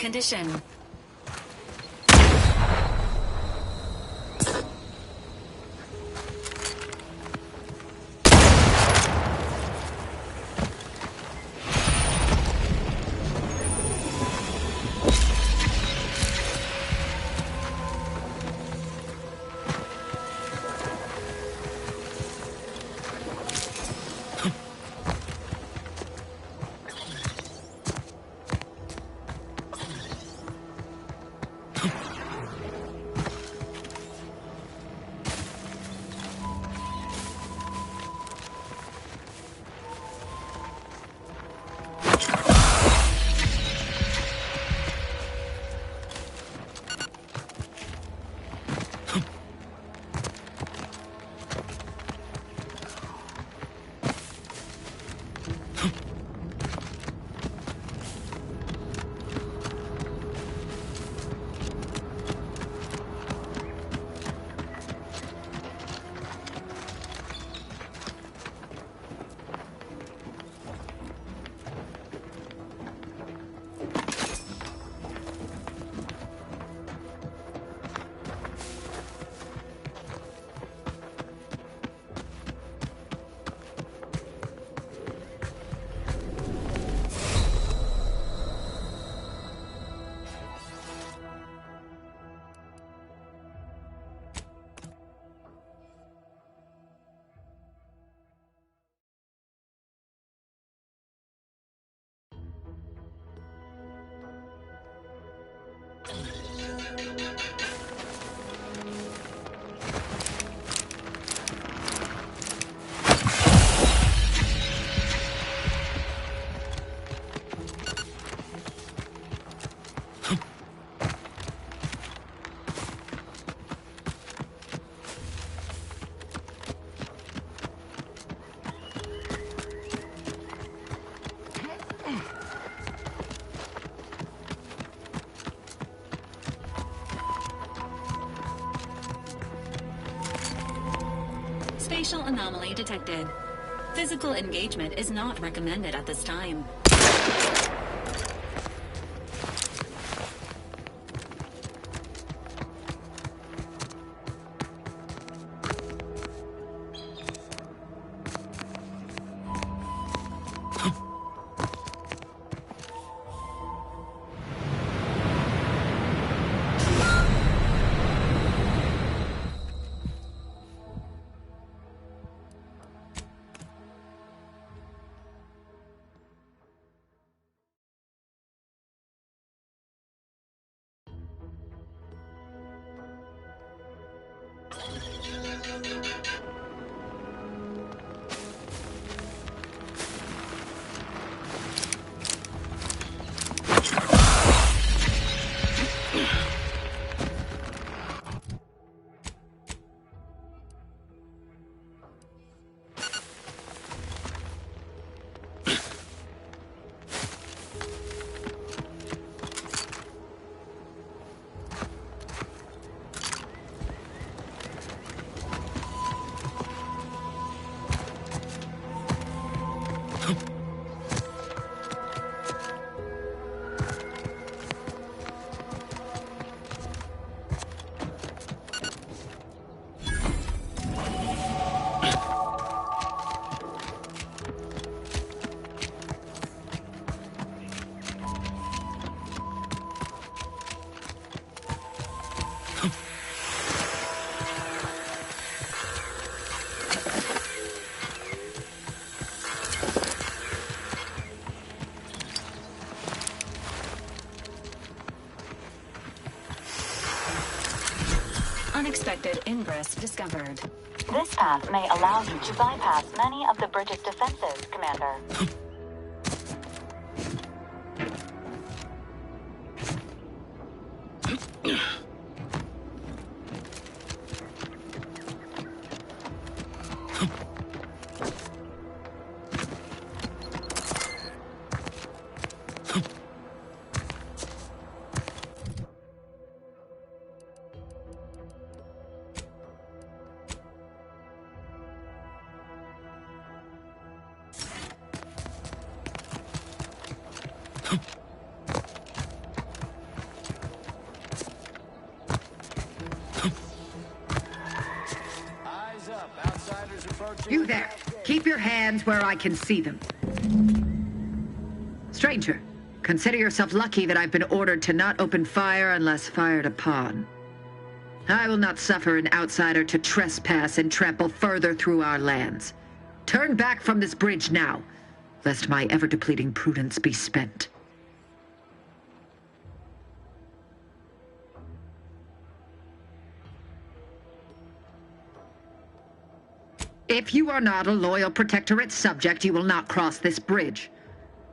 Speaker 9: condition. Spatial anomaly detected. Physical engagement is not recommended at this time. Unexpected ingress discovered.
Speaker 4: This path may allow you to bypass many of the bridge's defenses, Commander.
Speaker 5: You there. Keep your hands where I can see them. Stranger, consider yourself lucky that I've been ordered to not open fire unless fired upon. I will not suffer an outsider to trespass and trample further through our lands. Turn back from this bridge now, lest my ever-depleting prudence be spent. If you are not a loyal Protectorate subject, you will not cross this bridge.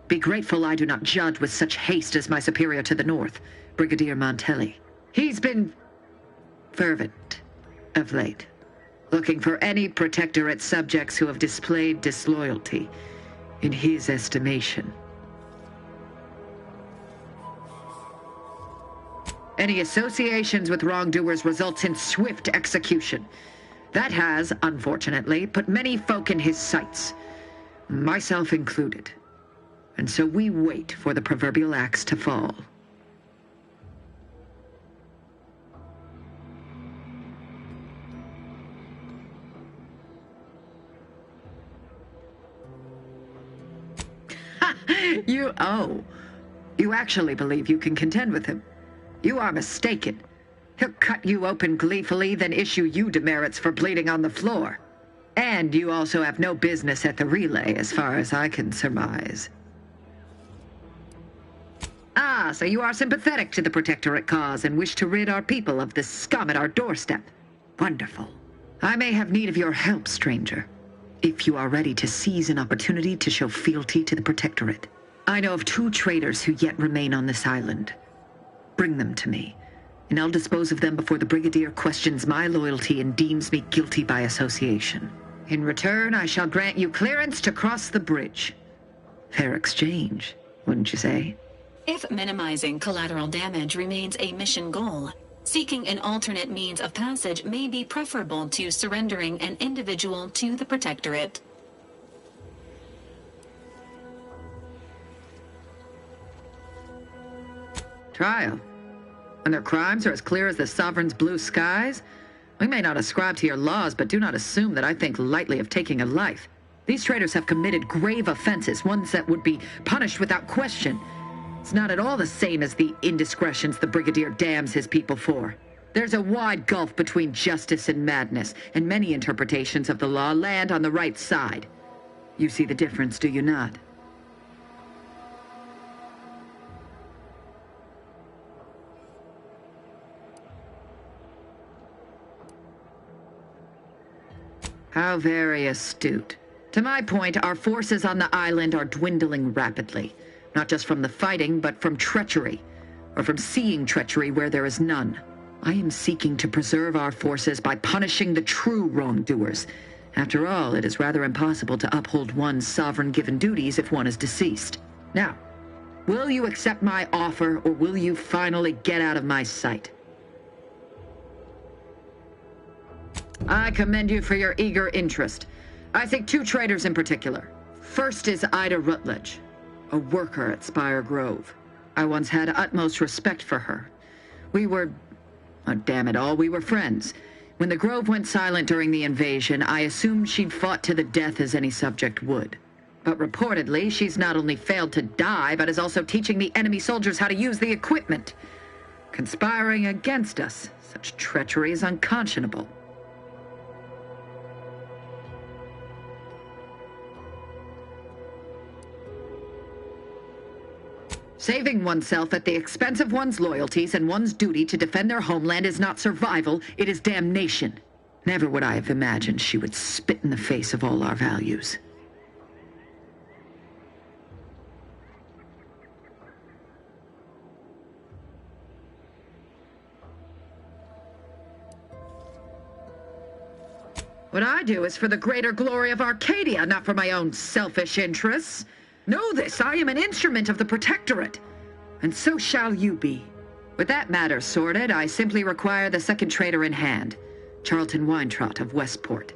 Speaker 5: Be grateful I do not judge with such haste as my superior to the north, Brigadier Montelli. He's been fervent of late, looking for any Protectorate subjects who have displayed disloyalty in his estimation. Any associations with wrongdoers results in swift execution. That has, unfortunately, put many folk in his sights, myself included. And so we wait for the proverbial axe to fall. You actually believe you can contend with him. You are mistaken. He'll cut you open gleefully, then issue you demerits for bleeding on the floor. And you also have no business at the relay, as far as I can surmise. Ah, so you are sympathetic to the Protectorate cause and wish to rid our people of this scum at our doorstep. Wonderful. I may have need of your help, stranger, if you are ready to seize an opportunity to show fealty to the Protectorate. I know of 2 traitors who yet remain on this island. Bring them to me, and I'll dispose of them before the Brigadier questions my loyalty and deems me guilty by association. In return, I shall grant you clearance to cross the bridge. Fair exchange, wouldn't you say?
Speaker 9: If minimizing collateral damage remains a mission goal, seeking an alternate means of passage may be preferable to surrendering an individual to the Protectorate.
Speaker 5: Trial. And their crimes are as clear as the Sovereign's blue skies? We may not ascribe to your laws, but do not assume that I think lightly of taking a life. These traitors have committed grave offenses, ones that would be punished without question. It's not at all the same as the indiscretions the Brigadier damns his people for. There's a wide gulf between justice and madness, and many interpretations of the law land on the right side. You see the difference, do you not? How very astute. To my point, our forces on the island are dwindling rapidly. Not just from the fighting, but from treachery. Or from seeing treachery where there is none. I am seeking to preserve our forces by punishing the true wrongdoers. After all, it is rather impossible to uphold one's sovereign-given duties if one is deceased. Now, will you accept my offer, or will you finally get out of my sight? I commend you for your eager interest. I think 2 traitors in particular. First is Ida Rutledge, a worker at Spire Grove. I once had utmost respect for her. We were, oh, damn it all, we were friends. When the Grove went silent during the invasion, I assumed she'd fought to the death as any subject would. But reportedly, she's not only failed to die, but is also teaching the enemy soldiers how to use the equipment. Conspiring against us. Such treachery is unconscionable. Saving oneself at the expense of one's loyalties and one's duty to defend their homeland is not survival, it is damnation. Never would I have imagined she would spit in the face of all our values. What I do is for the greater glory of Arcadia, not for my own selfish interests. Know this, I am an instrument of the Protectorate, and so shall you be. With that matter sorted, I simply require the second traitor in hand, Charlton Weintraut of Westport.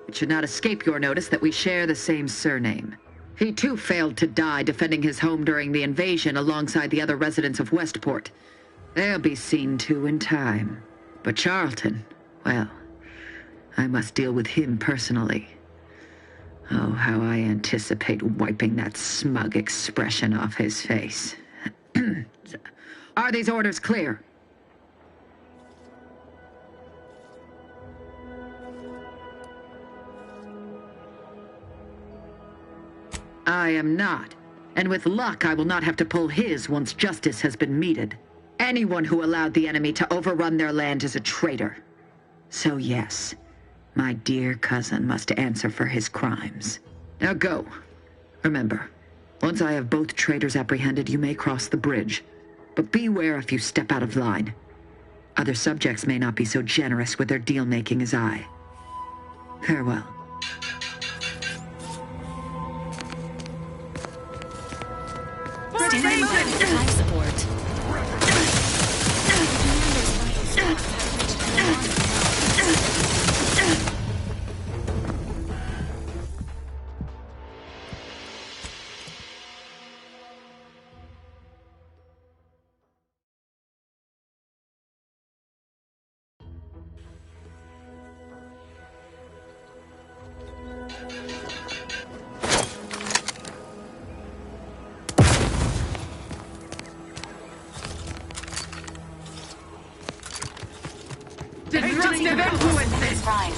Speaker 5: It should not escape your notice that we share the same surname. He too failed to die defending his home during the invasion alongside the other residents of Westport. They'll be seen to in time. But Charlton, well, I must deal with him personally. Oh, how I anticipate wiping that smug expression off his face. Are these orders clear? I am not. And with luck, I will not have to pull his once justice has been meted. Anyone who allowed the enemy to overrun their land is a traitor. So yes, my dear cousin must answer for his crimes. Now go. Remember, once I have both traitors apprehended, you may cross the bridge. But beware if you step out of line. Other subjects may not be so generous with their deal-making as I. Farewell.
Speaker 9: Standing by for life support.
Speaker 11: Destructive influences!
Speaker 4: Primed.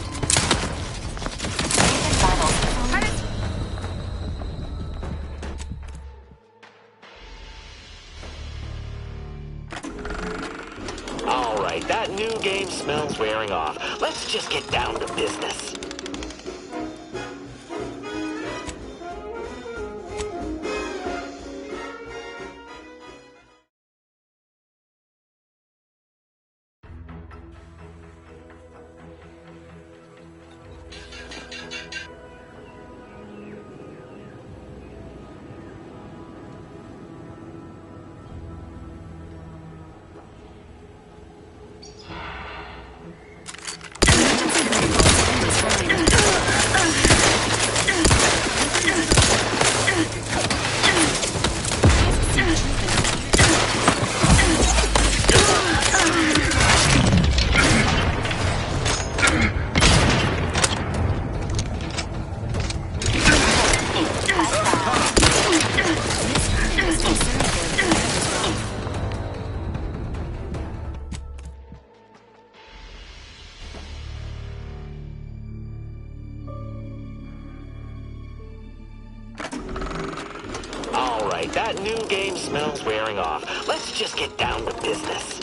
Speaker 7: All right, that new game smells wearing off. Let's just get down to business. That new game smells wearing off. Let's just get down to business.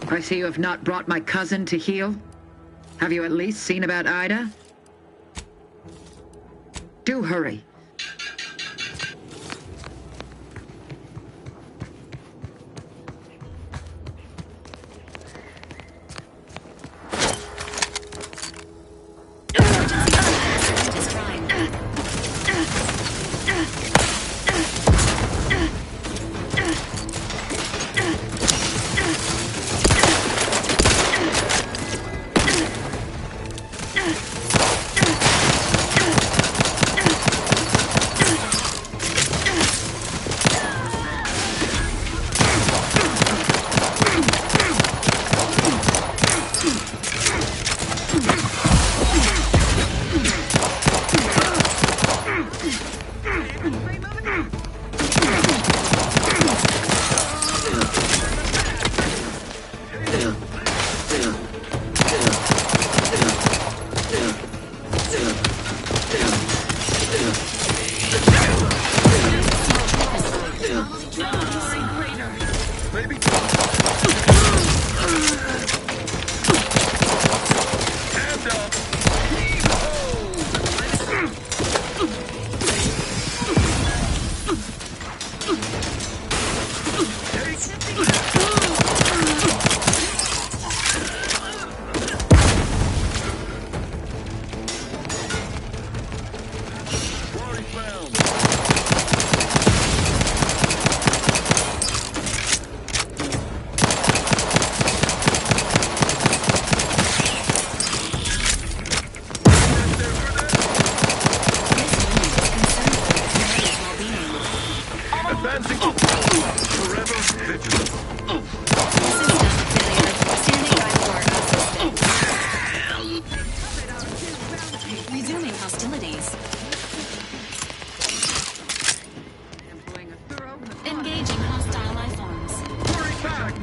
Speaker 5: I see you have not brought my cousin to heal. Have you at least seen about Ida? Do hurry.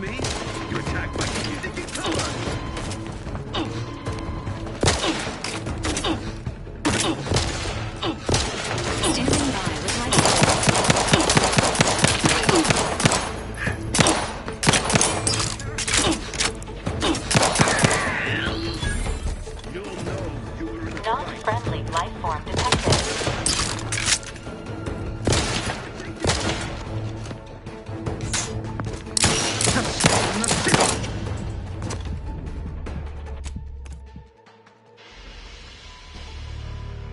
Speaker 10: me? You're attacked by